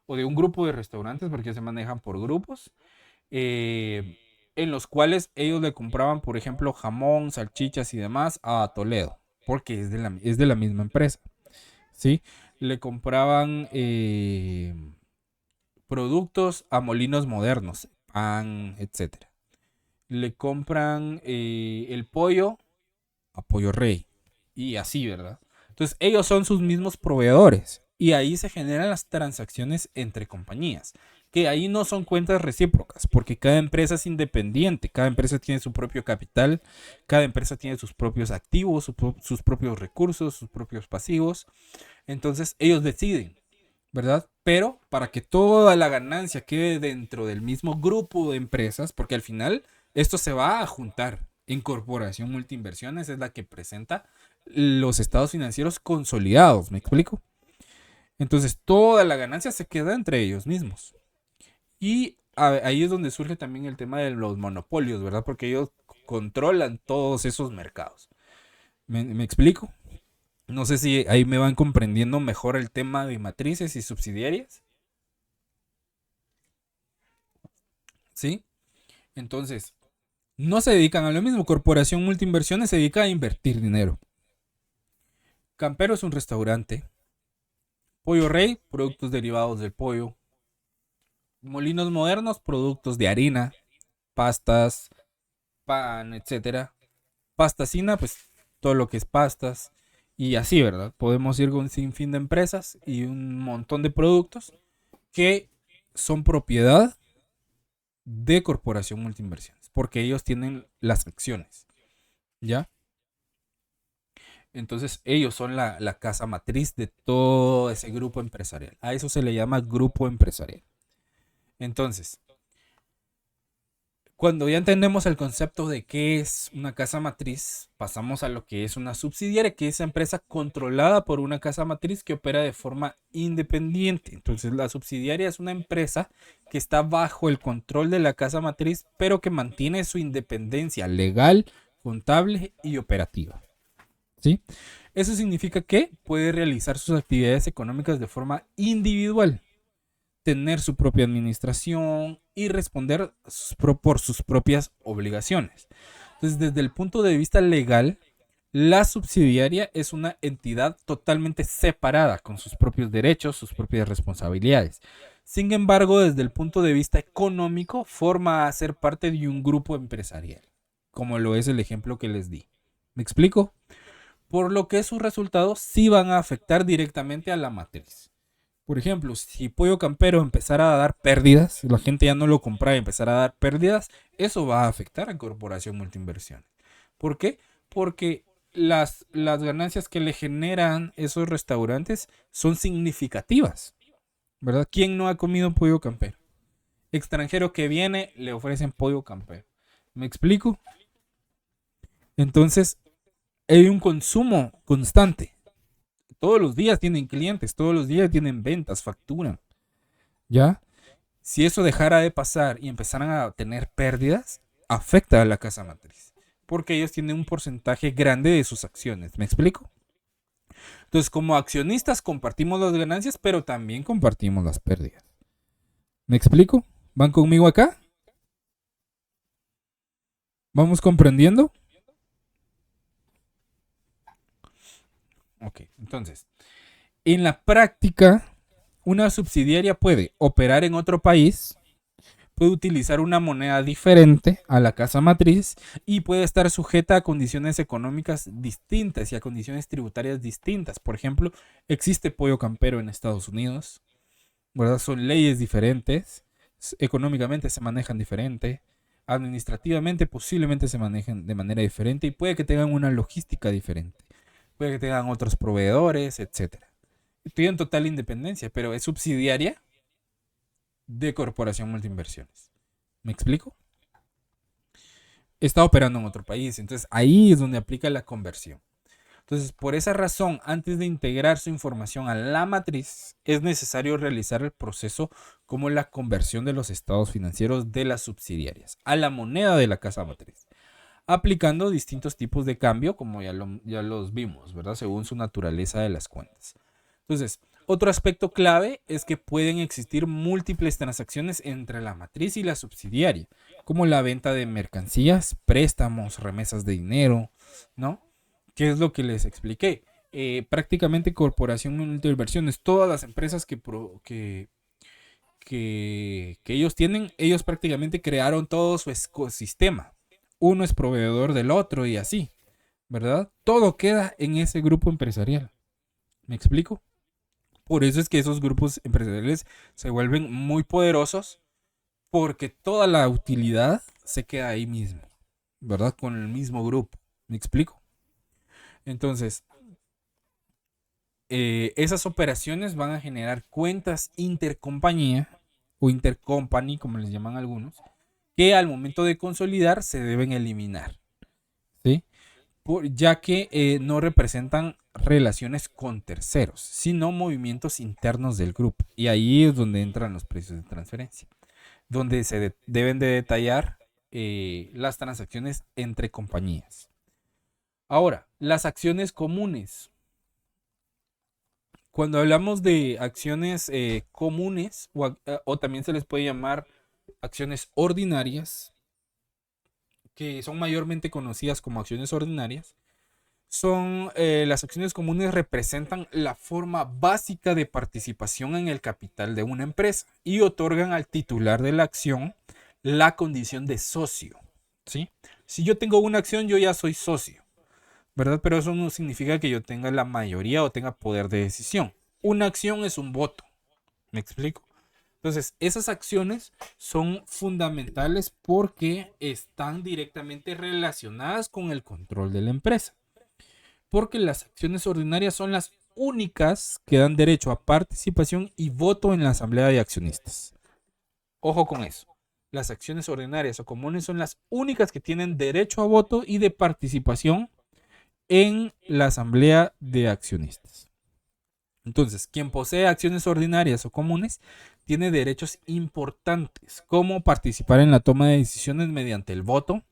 o de un grupo de restaurantes, porque se manejan por grupos, en los cuales ellos le compraban, por ejemplo, jamón, salchichas y demás a Toledo, porque es de la misma empresa, ¿sí? Le compraban productos a Molinos Modernos, pan, etc. Le compran el pollo a Pollo Rey y así, ¿verdad? Entonces ellos son sus mismos proveedores y ahí se generan las transacciones entre compañías, que ahí no son cuentas recíprocas, porque cada empresa es independiente, cada empresa tiene su propio capital, cada empresa tiene sus propios activos, sus propios recursos, sus propios pasivos. Entonces ellos deciden, ¿verdad? Pero para que toda la ganancia quede dentro del mismo grupo de empresas, porque al final esto se va a juntar en Corporación Multiinversiones, es la que presenta los estados financieros consolidados, ¿me explico? Entonces toda la ganancia se queda entre ellos mismos. Y ahí es donde surge también el tema de los monopolios, ¿verdad? Porque ellos controlan todos esos mercados. ¿Me explico? No sé si ahí me van comprendiendo mejor el tema de matrices y subsidiarias. ¿sí? Entonces, no se dedican a lo mismo. Corporación Multiinversiones se dedica a invertir dinero. Campero es un restaurante. Pollo Rey, productos derivados del pollo. Molinos Modernos, productos de harina, pastas, pan, etcétera. Pastacina, pues todo lo que es pastas. Y así, ¿verdad? Podemos ir con un sinfín de empresas y un montón de productos que son propiedad de Corporación Multiinversiones, porque ellos tienen las acciones, ¿ya? Entonces ellos son la casa matriz de todo ese grupo empresarial. A eso se le llama grupo empresarial. Entonces, cuando ya entendemos el concepto de qué es una casa matriz, pasamos a lo que es una subsidiaria, que es esa empresa controlada por una casa matriz que opera de forma independiente. Entonces, la subsidiaria es una empresa que está bajo el control de la casa matriz, pero que mantiene su independencia legal, contable y operativa. ¿Sí? Eso significa que puede realizar sus actividades económicas de forma individual, tener su propia administración y responder por sus propias obligaciones. Entonces, desde el punto de vista legal, la subsidiaria es una entidad totalmente separada, con sus propios derechos, sus propias responsabilidades. Sin embargo, desde el punto de vista económico, forma a ser parte de un grupo empresarial, como lo es el ejemplo que les di. ¿Me explico? Por lo que sus resultados sí van a afectar directamente a la matriz. Por ejemplo, si Pollo Campero empezara a dar pérdidas, la gente ya no lo compra y empezara a dar pérdidas, eso va a afectar a Corporación Multiinversiones. ¿Por qué? Porque las ganancias que le generan esos restaurantes son significativas, ¿verdad? ¿Quién no ha comido Pollo Campero? Extranjero que viene, le ofrecen Pollo Campero. ¿Me explico? Entonces, hay un consumo constante. Todos los días tienen clientes, todos los días tienen ventas, facturan. ¿Ya? Si eso dejara de pasar y empezaran a tener pérdidas, afecta a la casa matriz. Porque ellos tienen un porcentaje grande de sus acciones. ¿Me explico? Entonces, como accionistas compartimos las ganancias, pero también compartimos las pérdidas. ¿Me explico? ¿Van conmigo acá? ¿Vamos comprendiendo? Ok, entonces, en la práctica, una subsidiaria puede operar en otro país, puede utilizar una moneda diferente a la casa matriz y puede estar sujeta a condiciones económicas distintas y a condiciones tributarias distintas. Por ejemplo, existe Pollo Campero en Estados Unidos, ¿verdad? Son leyes diferentes, económicamente se manejan diferente, administrativamente posiblemente se manejen de manera diferente y puede que tengan una logística diferente. Puede que tengan otros proveedores, etc. Tienen total independencia, pero es subsidiaria de Corporación Multiinversiones. ¿Me explico? Está operando en otro país, entonces ahí es donde aplica la conversión. Entonces, por esa razón, antes de integrar su información a la matriz, es necesario realizar el proceso como la conversión de los estados financieros de las subsidiarias a la moneda de la casa matriz, aplicando distintos tipos de cambio, como ya los vimos, ¿verdad? Según su naturaleza de las cuentas. Entonces, otro aspecto clave es que pueden existir múltiples transacciones entre la matriz y la subsidiaria, como la venta de mercancías, préstamos, remesas de dinero, ¿no? ¿Qué es lo que les expliqué? Prácticamente Corporación Multiinversiones, todas las empresas que ellos tienen, ellos prácticamente crearon todo su ecosistema. Uno es proveedor del otro y así, ¿verdad? Todo queda en ese grupo empresarial. ¿Me explico? Por eso es que esos grupos empresariales se vuelven muy poderosos porque toda la utilidad se queda ahí mismo, ¿verdad? Con el mismo grupo. ¿Me explico? Entonces, esas operaciones van a generar cuentas intercompañía o intercompany, como les llaman algunos, que al momento de consolidar se deben eliminar, ¿sí? Ya que no representan relaciones con terceros, sino movimientos internos del grupo. Y ahí es donde entran los precios de transferencia, donde se deben de detallar las transacciones entre compañías. Ahora, las acciones comunes. Cuando hablamos de acciones comunes, o también se les puede llamar acciones ordinarias, que son mayormente conocidas como acciones ordinarias, son las acciones comunes representan la forma básica de participación en el capital de una empresa y otorgan al titular de la acción la condición de socio, ¿sí? Si yo tengo una acción, yo ya soy socio, ¿verdad? Pero eso no significa que yo tenga la mayoría o tenga poder de decisión. Una acción es un voto, ¿me explico? Entonces, esas acciones son fundamentales porque están directamente relacionadas con el control de la empresa. Porque las acciones ordinarias son las únicas que dan derecho a participación y voto en la asamblea de accionistas. Ojo con eso. Las acciones ordinarias o comunes son las únicas que tienen derecho a voto y de participación en la asamblea de accionistas. Entonces, quien posee acciones ordinarias o comunes tiene derechos importantes, como participar en la toma de decisiones mediante el voto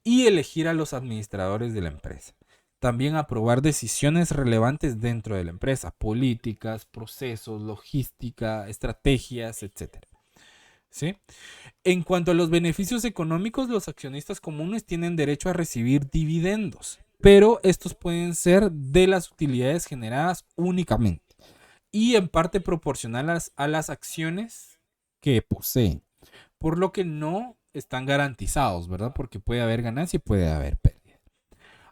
y elegir a los administradores de la empresa. También aprobar decisiones relevantes dentro de la empresa, políticas, procesos, logística, estrategias, etc. ¿Sí? En cuanto a los beneficios económicos, los accionistas comunes tienen derecho a recibir dividendos, pero estos pueden ser de las utilidades generadas únicamente y en parte proporcionales a las acciones que poseen, por lo que no están garantizados, ¿verdad? Porque puede haber ganancia y puede haber pérdida.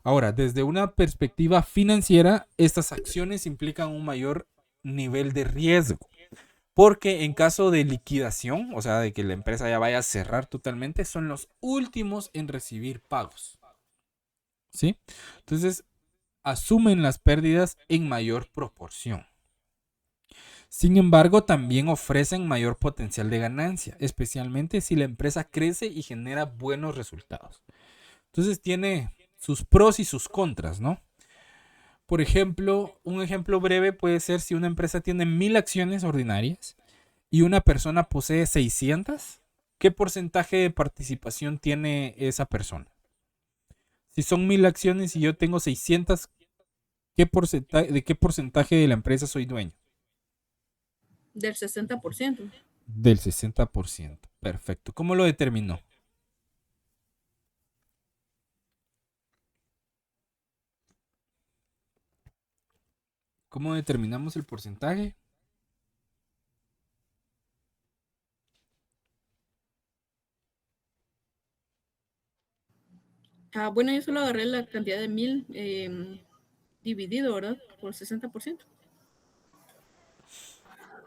Ahora, desde una perspectiva financiera, estas acciones implican un mayor nivel de riesgo, porque en caso de liquidación, o sea, de que la empresa ya vaya a cerrar totalmente, son los últimos en recibir pagos, ¿sí? Entonces, asumen las pérdidas en mayor proporción. Sin embargo, también ofrecen mayor potencial de ganancia, especialmente si la empresa crece y genera buenos resultados. Entonces tiene sus pros y sus contras, ¿no? Por ejemplo, un ejemplo breve puede ser si una empresa tiene 1000 acciones ordinarias y una persona posee 600, ¿qué porcentaje de participación tiene esa persona? Si son 1000 acciones y yo tengo 600, ¿de qué porcentaje de la empresa soy dueño? Del 60%. Del 60%. Perfecto. ¿Cómo lo determinó? ¿Cómo determinamos el porcentaje? Bueno, yo solo agarré la cantidad de 1000 dividido, ¿verdad? Por 60%.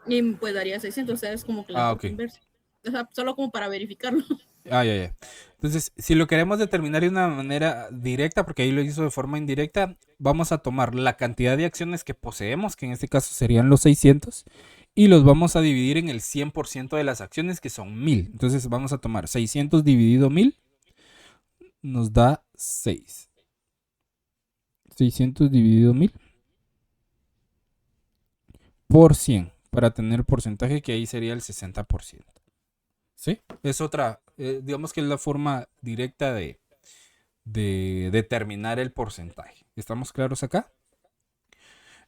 Y pues daría 600, o sea, es como que la parte Ok. inversa. O sea, solo como para verificarlo. Ya. Entonces, si lo queremos determinar de una manera directa, porque ahí lo hizo de forma indirecta, vamos a tomar la cantidad de acciones que poseemos, que en este caso serían los 600, y los vamos a dividir en el 100% de las acciones, que son 1000. Entonces, vamos a tomar 600 dividido 1000, nos da 6. 600 dividido 1000 por 100, para tener porcentaje que ahí sería el 60%. ¿Sí? Es otra, digamos que es la forma directa de determinar el porcentaje. ¿Estamos claros acá?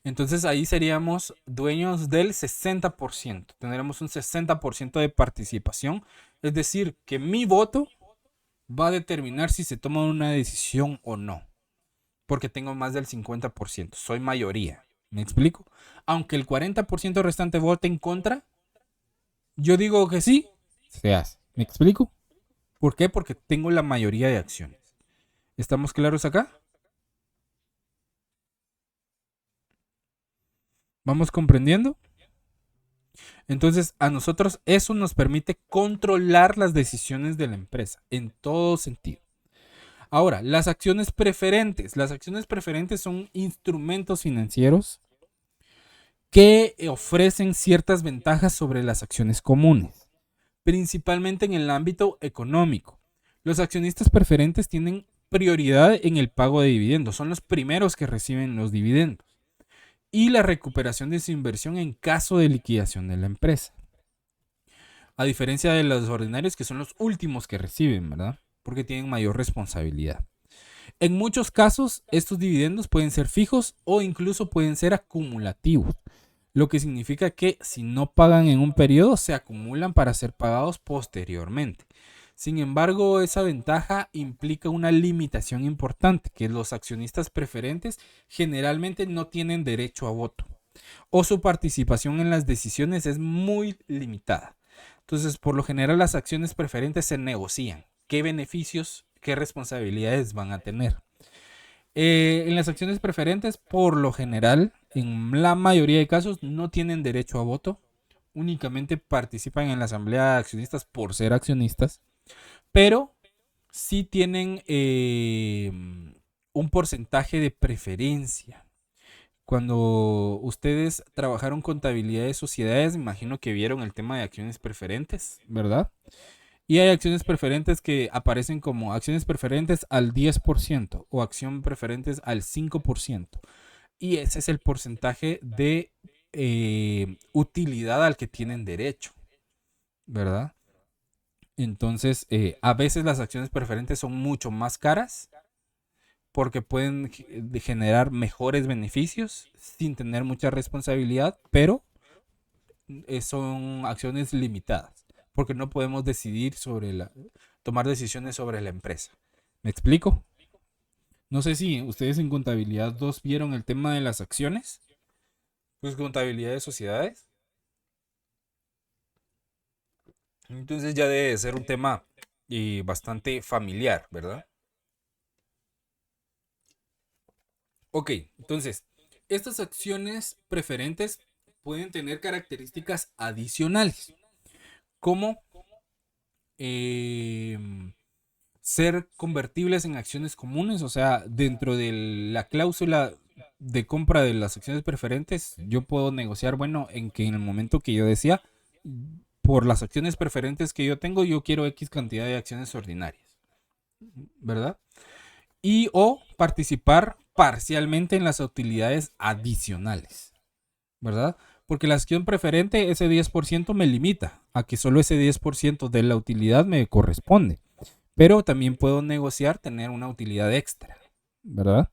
Entonces ahí seríamos dueños del 60%. Tendremos un 60% de participación. Es decir, que mi voto va a determinar si se toma una decisión o no. Porque tengo más del 50%. Soy mayoría. ¿Me explico? Aunque el 40% restante vote en contra, yo digo que sí, se hace. ¿Me explico? ¿Por qué? Porque tengo la mayoría de acciones. ¿Estamos claros acá? ¿Vamos comprendiendo? Entonces, a nosotros eso nos permite controlar las decisiones de la empresa en todo sentido. Ahora, las acciones preferentes. Las acciones preferentes son instrumentos financieros que ofrecen ciertas ventajas sobre las acciones comunes, principalmente en el ámbito económico. Los accionistas preferentes tienen prioridad en el pago de dividendos, son los primeros que reciben los dividendos, y la recuperación de su inversión en caso de liquidación de la empresa. A diferencia de los ordinarios, que son los últimos que reciben, ¿verdad? Porque tienen mayor responsabilidad. En muchos casos, estos dividendos pueden ser fijos o incluso pueden ser acumulativos. lo que significa que si no pagan en un periodo, se acumulan para ser pagados posteriormente. Sin embargo, esa ventaja implica una limitación importante, que los accionistas preferentes generalmente no tienen derecho a voto o su participación en las decisiones es muy limitada. Entonces, por lo general, las acciones preferentes se negocian. ¿Qué beneficios, qué responsabilidades van a tener? En las acciones preferentes, por lo general, en la mayoría de casos, no tienen derecho a voto. Únicamente participan en la asamblea de accionistas por ser accionistas. Pero sí tienen un porcentaje de preferencia. Cuando ustedes trabajaron contabilidad de sociedades, me imagino que vieron el tema de acciones preferentes, ¿verdad? Y hay acciones preferentes que aparecen como acciones preferentes al 10% o acciones preferentes al 5%. Y ese es el porcentaje de utilidad al que tienen derecho, ¿verdad? Entonces, a veces las acciones preferentes son mucho más caras porque pueden generar mejores beneficios sin tener mucha responsabilidad, pero son acciones limitadas, porque no podemos tomar decisiones sobre la empresa. ¿Me explico? No sé si ustedes en contabilidad 2 vieron el tema de las acciones, pues contabilidad de sociedades. Entonces ya debe ser un tema bastante familiar, ¿verdad? Ok, entonces, estas acciones preferentes pueden tener características adicionales, como ser convertibles en acciones comunes, o sea, dentro de la cláusula de compra de las acciones preferentes, yo puedo negociar, bueno, en que en el momento que yo decía, por las acciones preferentes que yo tengo, yo quiero X cantidad de acciones ordinarias, ¿verdad? Y o participar parcialmente en las utilidades adicionales, ¿verdad? Porque la acción preferente, ese 10% me limita a que solo ese 10% de la utilidad me corresponde. Pero también puedo negociar tener una utilidad extra, ¿verdad?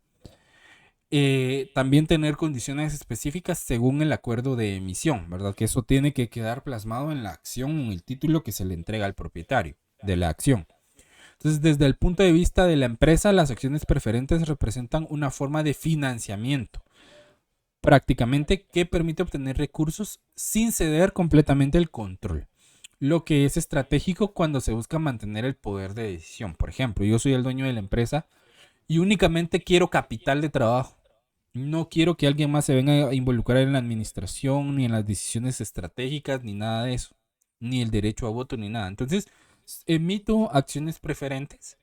También tener condiciones específicas según el acuerdo de emisión, ¿verdad? Que eso tiene que quedar plasmado en la acción, en el título que se le entrega al propietario de la acción. Entonces, desde el punto de vista de la empresa, las acciones preferentes representan una forma de financiamiento, prácticamente que permite obtener recursos sin ceder completamente el control, lo que es estratégico cuando se busca mantener el poder de decisión. Por ejemplo, yo soy el dueño de la empresa y únicamente quiero capital de trabajo. No quiero que alguien más se venga a involucrar en la administración, ni en las decisiones estratégicas, ni nada de eso, ni el derecho a voto, ni nada. Entonces, emito acciones preferentes,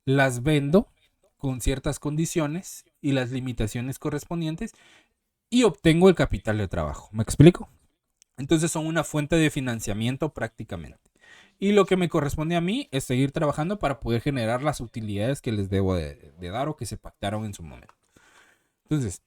las vendo con ciertas condiciones y las limitaciones correspondientes y obtengo el capital de trabajo. ¿Me explico? Entonces son una fuente de financiamiento prácticamente. Y lo que me corresponde a mí es seguir trabajando para poder generar las utilidades que les debo de dar o que se pactaron en su momento. Entonces,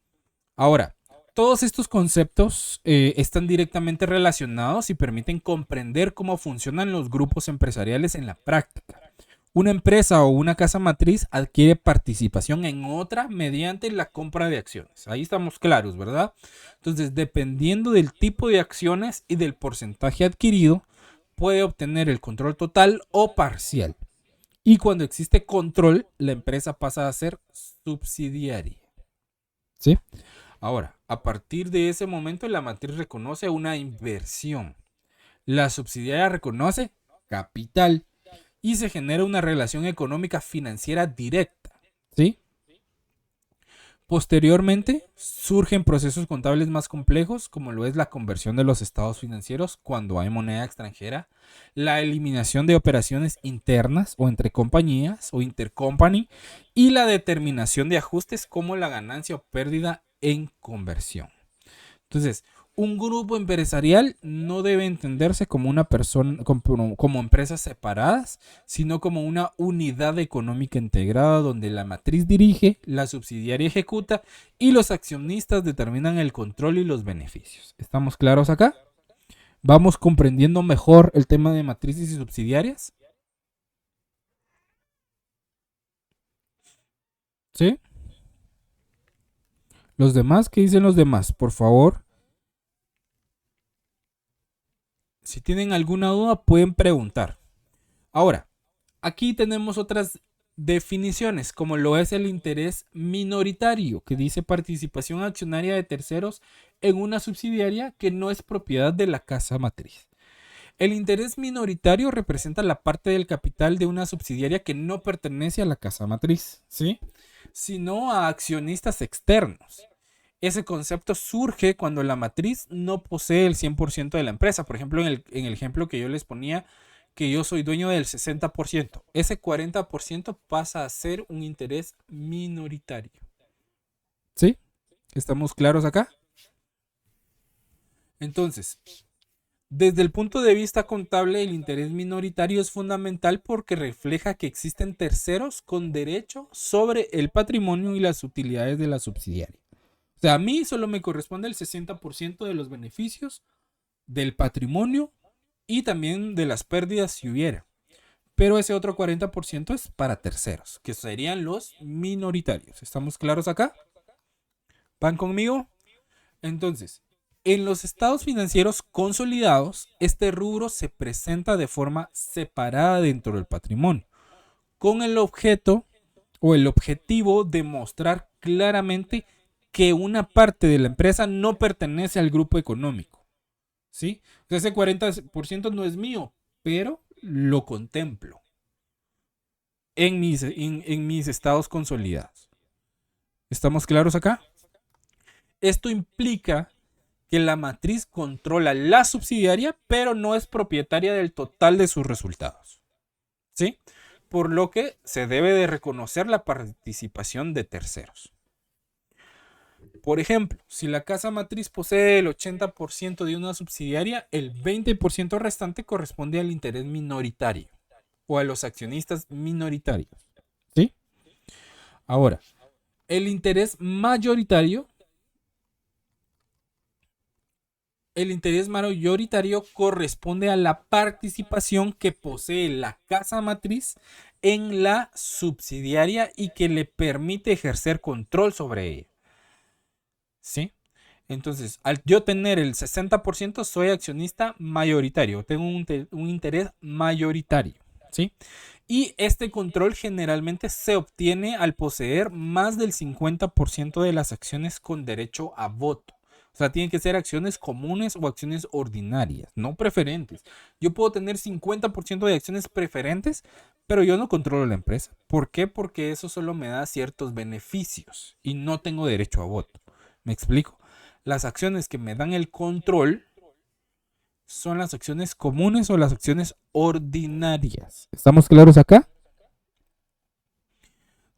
ahora, todos estos conceptos están directamente relacionados y permiten comprender cómo funcionan los grupos empresariales en la práctica. Una empresa o una casa matriz adquiere participación en otra mediante la compra de acciones. Ahí estamos claros, ¿verdad? Entonces, dependiendo del tipo de acciones y del porcentaje adquirido, puede obtener el control total o parcial. Y cuando existe control, la empresa pasa a ser subsidiaria. ¿Sí? Ahora, a partir de ese momento, la matriz reconoce una inversión. La subsidiaria reconoce capital. Y se genera una relación económica financiera directa, ¿sí? Posteriormente, surgen procesos contables más complejos, como lo es la conversión de los estados financieros cuando hay moneda extranjera, la eliminación de operaciones internas o entre compañías o intercompany y la determinación de ajustes como la ganancia o pérdida en conversión. Entonces, un grupo empresarial no debe entenderse como una persona, como empresas separadas, sino como una unidad económica integrada donde la matriz dirige, la subsidiaria ejecuta y los accionistas determinan el control y los beneficios. ¿Estamos claros acá? ¿Vamos comprendiendo mejor el tema de matrices y subsidiarias? ¿Sí? Los demás, ¿qué dicen los demás? Por favor, Si tienen alguna duda, pueden preguntar. Ahora, aquí tenemos otras definiciones, como lo es el interés minoritario, que dice participación accionaria de terceros en una subsidiaria que no es propiedad de la casa matriz. El interés minoritario representa la parte del capital de una subsidiaria que no pertenece a la casa matriz, ¿sí? Sino a accionistas externos. Ese concepto surge cuando la matriz no posee el 100% de la empresa. Por ejemplo, en el ejemplo que yo les ponía, que yo soy dueño del 60%. Ese 40% pasa a ser un interés minoritario. ¿Sí? ¿Estamos claros acá? Entonces, desde el punto de vista contable, el interés minoritario es fundamental porque refleja que existen terceros con derecho sobre el patrimonio y las utilidades de la subsidiaria. O sea, a mí solo me corresponde el 60% de los beneficios del patrimonio y también de las pérdidas si hubiera. Pero ese otro 40% es para terceros, que serían los minoritarios. ¿Estamos claros acá? ¿Van conmigo? Entonces, en los estados financieros consolidados, este rubro se presenta de forma separada dentro del patrimonio, con el objeto o el objetivo de mostrar claramente que una parte de la empresa no pertenece al grupo económico. ¿Sí? O sea, ese 40% no es mío, pero lo contemplo en mis estados consolidados. ¿Estamos claros acá? Esto implica que la matriz controla la subsidiaria, pero no es propietaria del total de sus resultados. ¿Sí? Por lo que se debe de reconocer la participación de terceros. Por ejemplo, si la casa matriz posee el 80% de una subsidiaria, el 20% restante corresponde al interés minoritario o a los accionistas minoritarios. ¿Sí? Ahora, el interés mayoritario corresponde a la participación que posee la casa matriz en la subsidiaria y que le permite ejercer control sobre ella. ¿Sí? Entonces, al yo tener el 60%, soy accionista mayoritario. Tengo un interés mayoritario. ¿Sí? Y este control generalmente se obtiene al poseer más del 50% de las acciones con derecho a voto. O sea, tienen que ser acciones comunes o acciones ordinarias, no preferentes. Yo puedo tener 50% de acciones preferentes, pero yo no controlo la empresa. ¿Por qué? Porque eso solo me da ciertos beneficios y no tengo derecho a voto. ¿Me explico? Las acciones que me dan el control son las acciones comunes o las acciones ordinarias. ¿Estamos claros acá?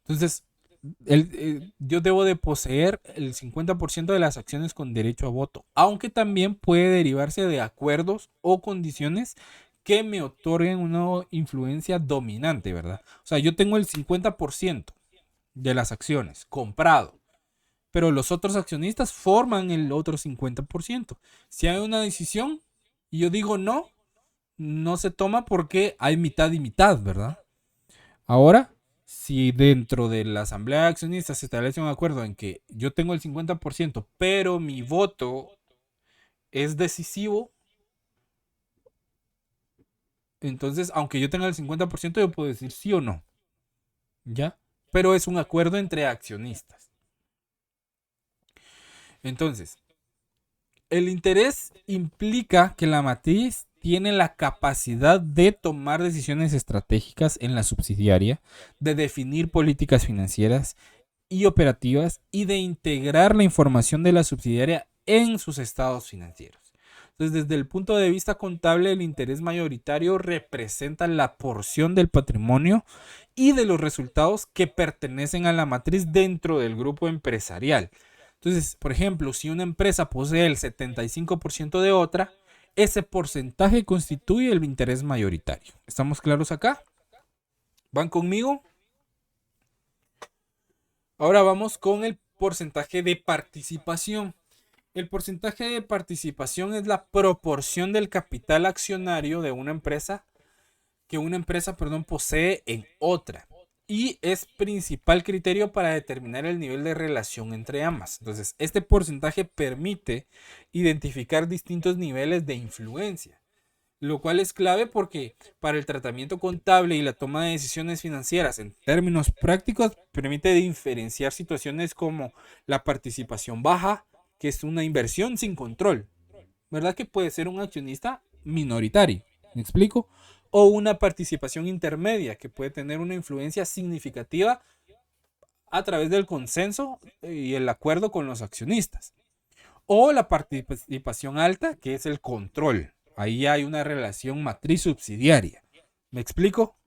Entonces, yo debo de poseer el 50% de las acciones con derecho a voto, aunque también puede derivarse de acuerdos o condiciones que me otorguen una influencia dominante, ¿verdad? O sea, yo tengo el 50% de las acciones comprado, pero los otros accionistas forman el otro 50%. Si hay una decisión y yo digo no, no se toma porque hay mitad y mitad, ¿verdad? Ahora, si dentro de la asamblea de accionistas se establece un acuerdo en que yo tengo el 50%, pero mi voto es decisivo, entonces, aunque yo tenga el 50%, yo puedo decir sí o no. ¿Ya? Pero es un acuerdo entre accionistas. Entonces, el interés implica que la matriz tiene la capacidad de tomar decisiones estratégicas en la subsidiaria, de definir políticas financieras y operativas y de integrar la información de la subsidiaria en sus estados financieros. Entonces, desde el punto de vista contable, el interés mayoritario representa la porción del patrimonio y de los resultados que pertenecen a la matriz dentro del grupo empresarial. Entonces, por ejemplo, si una empresa posee el 75% de otra, ese porcentaje constituye el interés mayoritario. ¿Estamos claros acá? ¿Van conmigo? Ahora vamos con el porcentaje de participación. El porcentaje de participación es la proporción del capital accionario de una empresa que una empresa, posee en otra. Y es principal criterio para determinar el nivel de relación entre ambas. Entonces, este porcentaje permite identificar distintos niveles de influencia. lo cual es clave porque para el tratamiento contable y la toma de decisiones financieras en términos prácticos permite diferenciar situaciones como la participación baja, que es una inversión sin control, ¿verdad? Que puede ser un accionista minoritario, ¿me explico? O una participación intermedia, que puede tener una influencia significativa a través del consenso y el acuerdo con los accionistas. O la participación alta, que es el control. Ahí hay una relación matriz subsidiaria. ¿Me explico?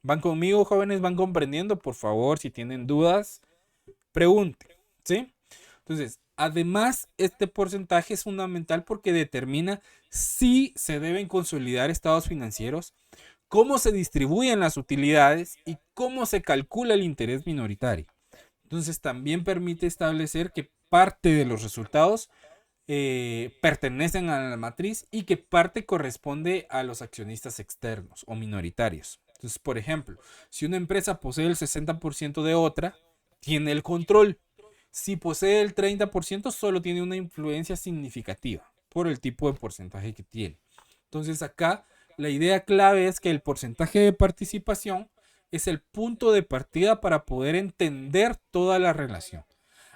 ¿Van conmigo, jóvenes? ¿Van comprendiendo? Por favor, si tienen dudas, pregunten. ¿Sí? Entonces, además, este porcentaje es fundamental porque determina si se deben consolidar estados financieros, cómo se distribuyen las utilidades y cómo se calcula el interés minoritario. Entonces, también permite establecer que parte de los resultados pertenecen a la matriz y que parte corresponde a los accionistas externos o minoritarios. Entonces, por ejemplo, si una empresa posee el 60% de otra, tiene el control. Si posee el 30%, solo tiene una influencia significativa por el tipo de porcentaje que tiene. Entonces, acá la idea clave es que el porcentaje de participación es el punto de partida para poder entender toda la relación.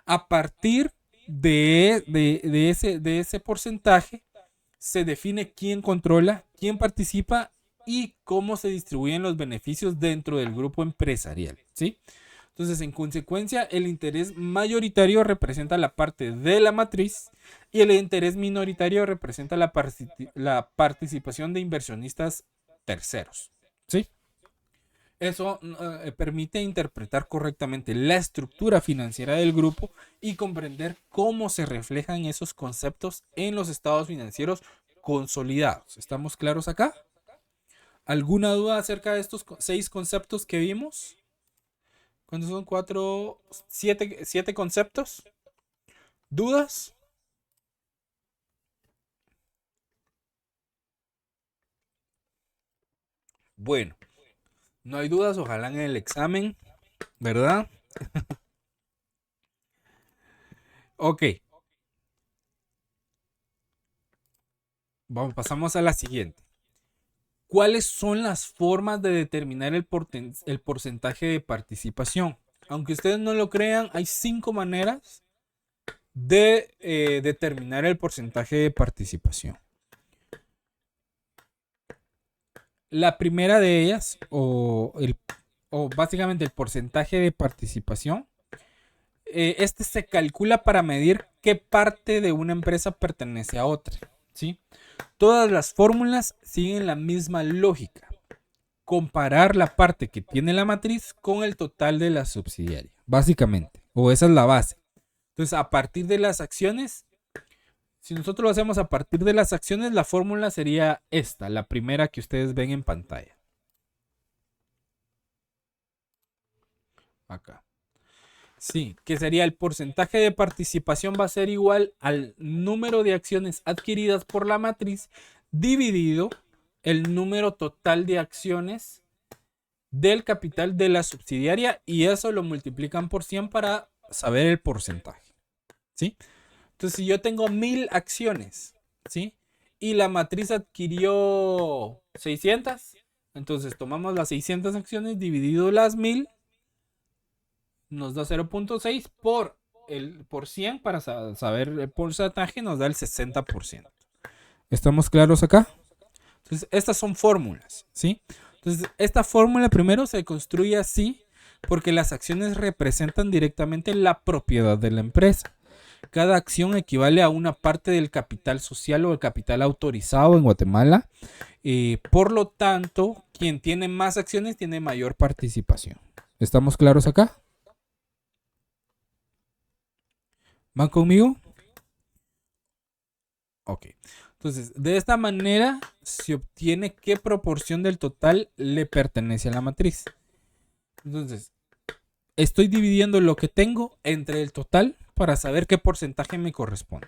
A partir de ese porcentaje se define quién controla, quién participa y cómo se distribuyen los beneficios dentro del grupo empresarial, ¿sí? Entonces, en consecuencia, el interés mayoritario representa la parte de la matriz y el interés minoritario representa la participación de inversionistas terceros, ¿sí? Eso permite interpretar correctamente la estructura financiera del grupo y comprender cómo se reflejan esos conceptos en los estados financieros consolidados. ¿Estamos claros acá? ¿Alguna duda acerca de estos 6 conceptos que vimos? ¿Cuántos son? 4, 7 conceptos. ¿Dudas? Bueno, no hay dudas, ojalá en el examen, ¿verdad? Ok. Pasamos a la siguiente. ¿Cuáles son las formas de determinar el porcentaje de participación? Aunque ustedes no lo crean, hay 5 maneras de determinar el porcentaje de participación. La primera de ellas, o básicamente el porcentaje de participación, este se calcula para medir qué parte de una empresa pertenece a otra, ¿sí? Todas las fórmulas siguen la misma lógica. Comparar la parte que tiene la matriz con el total de la subsidiaria, básicamente, o esa es la base. Entonces, a partir de las acciones, si nosotros lo hacemos a partir de las acciones, la fórmula sería esta, la primera que ustedes ven en pantalla. Acá. Sí, que sería el porcentaje de participación va a ser igual al número de acciones adquiridas por la matriz dividido el número total de acciones del capital de la subsidiaria y eso lo multiplican por 100 para saber el porcentaje, ¿sí? Entonces, si yo tengo 1000 acciones, ¿sí? Y la matriz adquirió 600, entonces tomamos las 600 acciones dividido las 1000, nos da 0.6 por 100 para saber el porcentaje, nos da el 60%. ¿Estamos claros acá? Entonces, estas son fórmulas, ¿sí? Entonces, esta fórmula primero se construye así porque las acciones representan directamente la propiedad de la empresa. Cada acción equivale a una parte del capital social o el capital autorizado en Guatemala. Por lo tanto, quien tiene más acciones tiene mayor participación. ¿Estamos claros acá? ¿Van conmigo? Ok. Entonces, de esta manera se obtiene qué proporción del total le pertenece a la matriz. Entonces, estoy dividiendo lo que tengo entre el total para saber qué porcentaje me corresponde.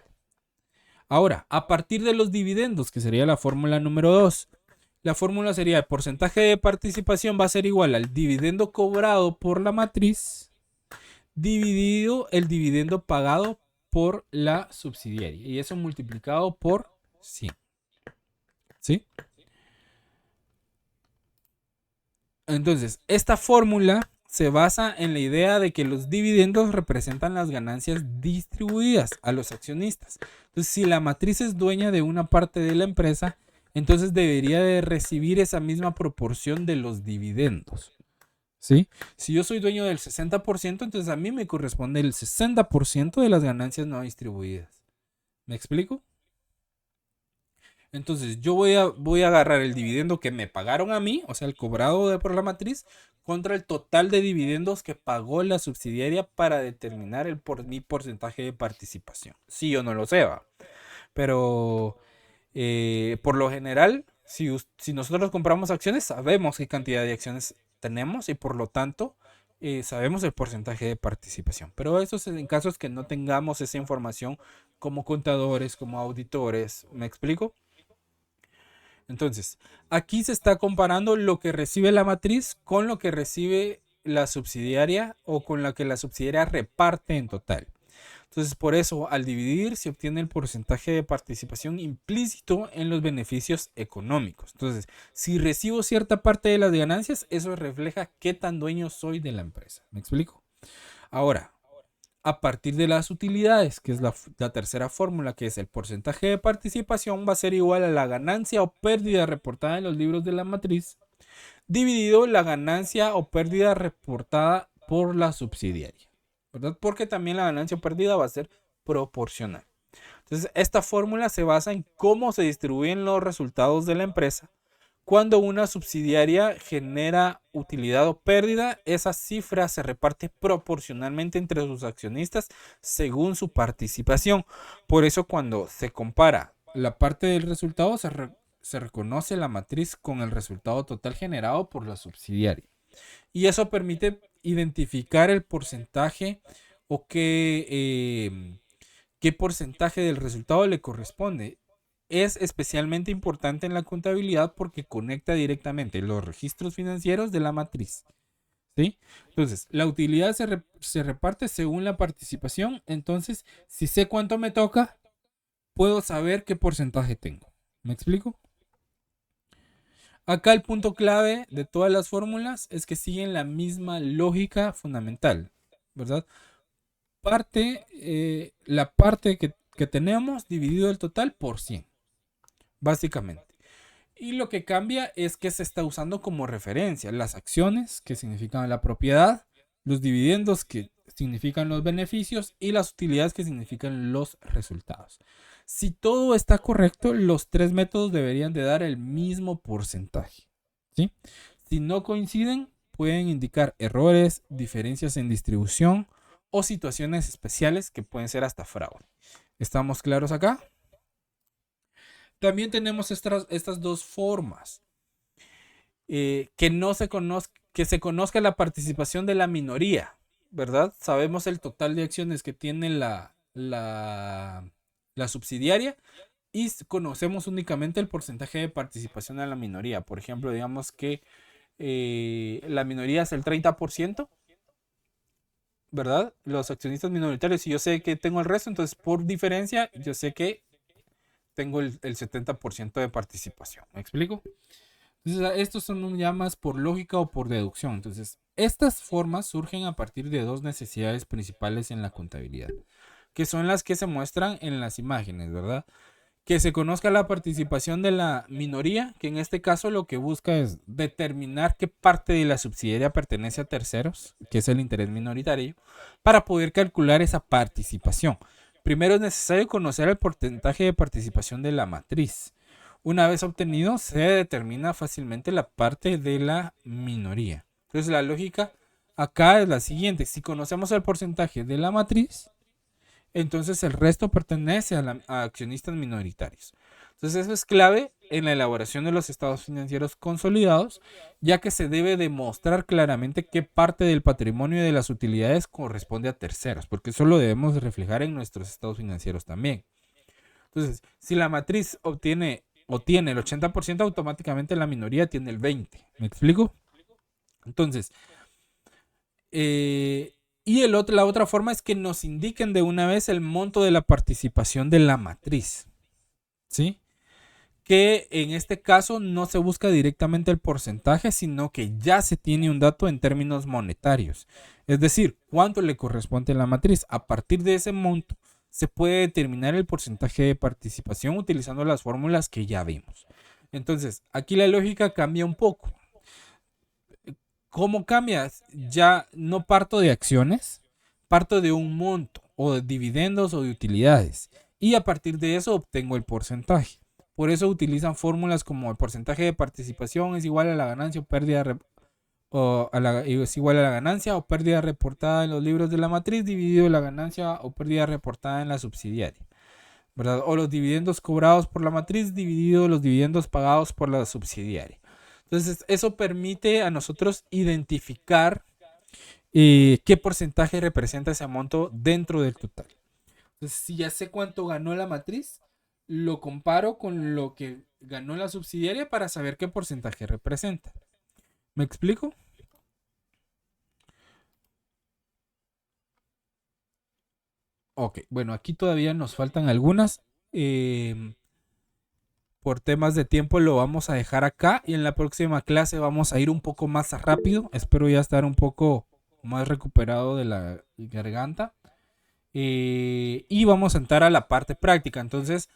Ahora, a partir de los dividendos, que sería la fórmula número 2, la fórmula sería el porcentaje de participación va a ser igual al dividendo cobrado por la matriz dividido el dividendo pagado por la subsidiaria y eso multiplicado por 100. ¿Sí? Entonces, esta fórmula se basa en la idea de que los dividendos representan las ganancias distribuidas a los accionistas. Entonces, si la matriz es dueña de una parte de la empresa, entonces debería de recibir esa misma proporción de los dividendos. ¿Sí? Si yo soy dueño del 60%, entonces a mí me corresponde el 60% de las ganancias no distribuidas. ¿Me explico? Entonces yo voy a agarrar el dividendo que me pagaron a mí, o sea, el cobrado por la matriz, contra el total de dividendos que pagó la subsidiaria para determinar mi porcentaje de participación. Sí, yo no lo sé, ¿va? Pero por lo general, si nosotros compramos acciones, sabemos qué cantidad de acciones tenemos y por lo tanto sabemos el porcentaje de participación. Pero eso es en casos que no tengamos esa información como contadores, como auditores. ¿Me explico? Entonces, aquí se está comparando lo que recibe la matriz con lo que recibe la subsidiaria o con la que la subsidiaria reparte en total. Entonces, por eso, al dividir se obtiene el porcentaje de participación implícito en los beneficios económicos. Entonces, si recibo cierta parte de las ganancias, eso refleja qué tan dueño soy de la empresa. ¿Me explico? Ahora, a partir de las utilidades, que es la tercera fórmula, que es el porcentaje de participación, va a ser igual a la ganancia o pérdida reportada en los libros de la matriz, dividido la ganancia o pérdida reportada por la subsidiaria, ¿verdad? Porque también la ganancia o pérdida va a ser proporcional. Entonces, esta fórmula se basa en cómo se distribuyen los resultados de la empresa. Cuando una subsidiaria genera utilidad o pérdida, esa cifra se reparte proporcionalmente entre sus accionistas según su participación. Por eso cuando se compara la parte del resultado, se reconoce la matriz con el resultado total generado por la subsidiaria. Y eso permite identificar el porcentaje o qué porcentaje del resultado le corresponde. Es especialmente importante en la contabilidad porque conecta directamente los registros financieros de la matriz. ¿Sí? Entonces, la utilidad se reparte según la participación. Entonces, si sé cuánto me toca, puedo saber qué porcentaje tengo. ¿Me explico? Acá el punto clave de todas las fórmulas es que siguen la misma lógica fundamental, ¿verdad? La parte que tenemos dividido el total por 100. Básicamente. Y lo que cambia es que se está usando como referencia las acciones, que significan la propiedad, los dividendos, que significan los beneficios, y las utilidades, que significan los resultados. Si todo está correcto, los tres métodos deberían de dar el mismo porcentaje, ¿sí? Si no coinciden, pueden indicar errores, diferencias en distribución o situaciones especiales que pueden ser hasta fraude. ¿Estamos claros acá? También tenemos estas dos formas. Que se conozca la participación de la minoría, ¿verdad? Sabemos el total de acciones que tiene la subsidiaria y conocemos únicamente el porcentaje de participación de la minoría. Por ejemplo, digamos que la minoría es el 30%, ¿verdad? Los accionistas minoritarios, y yo sé que tengo el resto, entonces por diferencia yo sé que tengo el 70% de participación. ¿Me explico? Entonces, estos son ya más por lógica o por deducción. Entonces, estas formas surgen a partir de dos necesidades principales en la contabilidad, que son las que se muestran en las imágenes, ¿verdad? Que se conozca la participación de la minoría, que en este caso lo que busca es determinar qué parte de la subsidiaria pertenece a terceros, que es el interés minoritario, para poder calcular esa participación. Primero es necesario conocer el porcentaje de participación de la matriz. Una vez obtenido, se determina fácilmente la parte de la minoría. Entonces, la lógica acá es la siguiente. Si conocemos el porcentaje de la matriz, entonces el resto pertenece a accionistas minoritarios. Entonces, eso es clave en la elaboración de los estados financieros consolidados, ya que se debe demostrar claramente qué parte del patrimonio y de las utilidades corresponde a terceros, porque eso lo debemos reflejar en nuestros estados financieros también. Entonces, si la matriz tiene el 80%, automáticamente la minoría tiene el 20%. ¿Me explico? Entonces, la otra forma es que nos indiquen de una vez el monto de la participación de la matriz, ¿sí? que en este caso no se busca directamente el porcentaje, sino que ya se tiene un dato en términos monetarios. Es decir, cuánto le corresponde a la matriz. A partir de ese monto se puede determinar el porcentaje de participación utilizando las fórmulas que ya vimos. Entonces, aquí la lógica cambia un poco. ¿Cómo cambias? Ya no parto de acciones, parto de un monto o de dividendos o de utilidades. Y a partir de eso obtengo el porcentaje. Por eso utilizan fórmulas como el porcentaje de participación es igual a la ganancia o pérdida es igual a la ganancia o pérdida reportada en los libros de la matriz dividido la ganancia o pérdida reportada en la subsidiaria, ¿verdad? O los dividendos cobrados por la matriz dividido los dividendos pagados por la subsidiaria. Entonces, eso permite a nosotros identificar qué porcentaje representa ese monto dentro del total. Entonces, si ya sé cuánto ganó la matriz, lo comparo con lo que ganó la subsidiaria para saber qué porcentaje representa. ¿Me explico? Ok, bueno, aquí todavía nos faltan algunas. Por temas de tiempo lo vamos a dejar acá y en la próxima clase vamos a ir un poco más rápido. Espero ya estar un poco más recuperado de la garganta. Y vamos a entrar a la parte práctica. Entonces,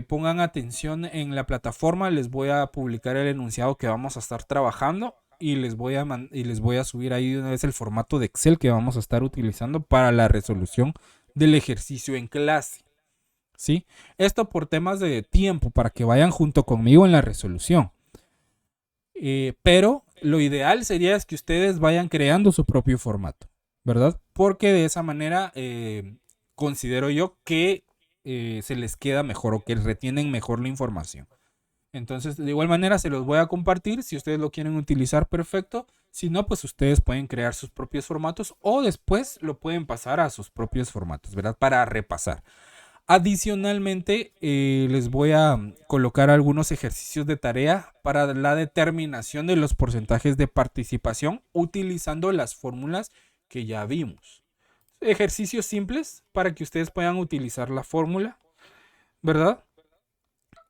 pongan atención en la plataforma. Les voy a publicar el enunciado que vamos a estar trabajando y les voy a subir ahí de una vez el formato de Excel que vamos a estar utilizando para la resolución del ejercicio en clase. ¿Sí? Esto por temas de tiempo, para que vayan junto conmigo en la resolución. Pero lo ideal sería es que ustedes vayan creando su propio formato, ¿verdad? Porque de esa manera considero yo que se les queda mejor o que retienen mejor la información. Entonces, de igual manera se los voy a compartir. Si ustedes lo quieren utilizar, perfecto. Si no, pues ustedes pueden crear sus propios formatos o después lo pueden pasar a sus propios formatos, ¿verdad? Para repasar. Adicionalmente, les voy a colocar algunos ejercicios de tarea para la determinación de los porcentajes de participación utilizando las fórmulas que ya vimos. Ejercicios simples para que ustedes puedan utilizar la fórmula, ¿verdad?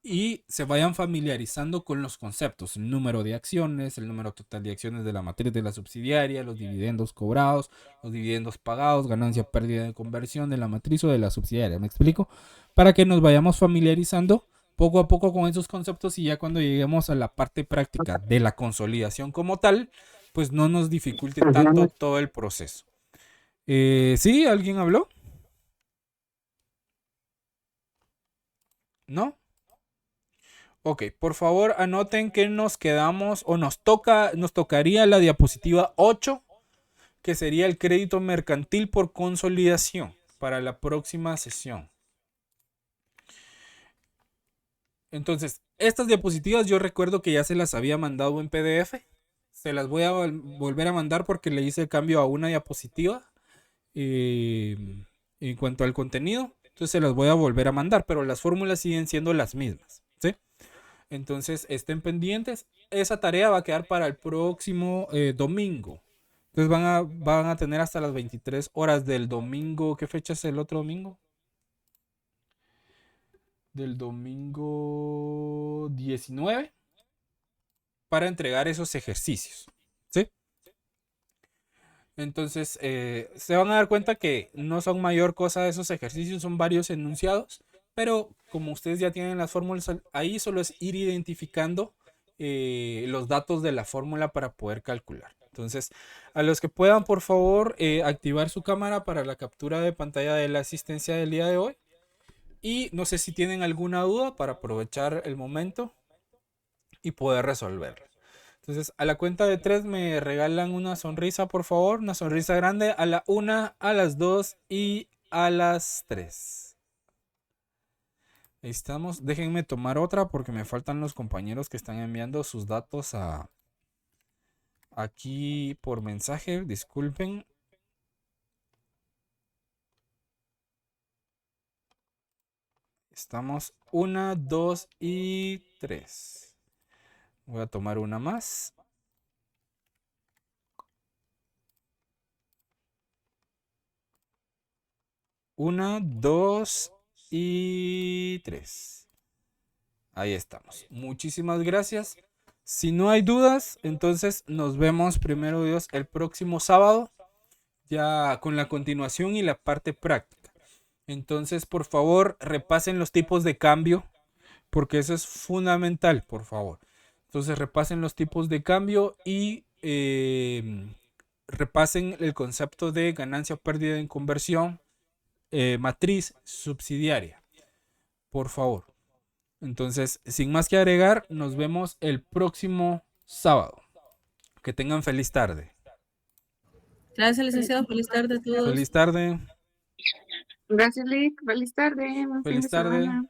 Y se vayan familiarizando con los conceptos, el número de acciones, el número total de acciones de la matriz de la subsidiaria, los dividendos cobrados, los dividendos pagados, ganancia, pérdida de conversión de la matriz o de la subsidiaria. ¿Me explico? Para que nos vayamos familiarizando poco a poco con esos conceptos y ya cuando lleguemos a la parte práctica de la consolidación como tal, pues no nos dificulte tanto todo el proceso. ¿Sí? ¿Alguien habló? ¿No? Ok, por favor anoten que nos quedamos o nos tocaría la diapositiva 8, que sería el crédito mercantil por consolidación para la próxima sesión. Entonces, estas diapositivas yo recuerdo que ya se las había mandado en PDF. Se las voy a volver a mandar porque le hice el cambio a una diapositiva en cuanto al contenido. Entonces se las voy a volver a mandar, pero las fórmulas siguen siendo las mismas, ¿sí? Entonces estén pendientes. Esa tarea va a quedar para el próximo domingo. Entonces van a tener hasta las 23 horas del domingo. ¿Qué fecha es el otro domingo? Del domingo 19 para entregar esos ejercicios, ¿sí? Entonces se van a dar cuenta que no son mayor cosa esos ejercicios, son varios enunciados, pero como ustedes ya tienen las fórmulas ahí, solo es ir identificando los datos de la fórmula para poder calcular. Entonces, a los que puedan, por favor, activar su cámara para la captura de pantalla de la asistencia del día de hoy. Y no sé si tienen alguna duda para aprovechar el momento y poder resolverla. Entonces, a la cuenta de 3 me regalan una sonrisa, por favor. Una sonrisa grande a la 1, a las 2 y a las 3. Ahí estamos. Déjenme tomar otra porque me faltan los compañeros que están enviando sus datos aquí por mensaje. Disculpen. Estamos 1, 2 y 3. Voy a tomar una más. Una, dos y tres. Ahí estamos. Muchísimas gracias. Si no hay dudas, entonces nos vemos primero Dios el próximo sábado, ya con la continuación y la parte práctica. Entonces, por favor, repasen los tipos de cambio, porque eso es fundamental, por favor. Entonces, repasen los tipos de cambio y repasen el concepto de ganancia o pérdida en conversión, matriz subsidiaria, por favor. Entonces, sin más que agregar, nos vemos el próximo sábado. Que tengan feliz tarde. Gracias, licenciado. Feliz tarde a todos. Feliz tarde. Gracias, Lick. Feliz tarde. Buen fin de Feliz tarde. semana.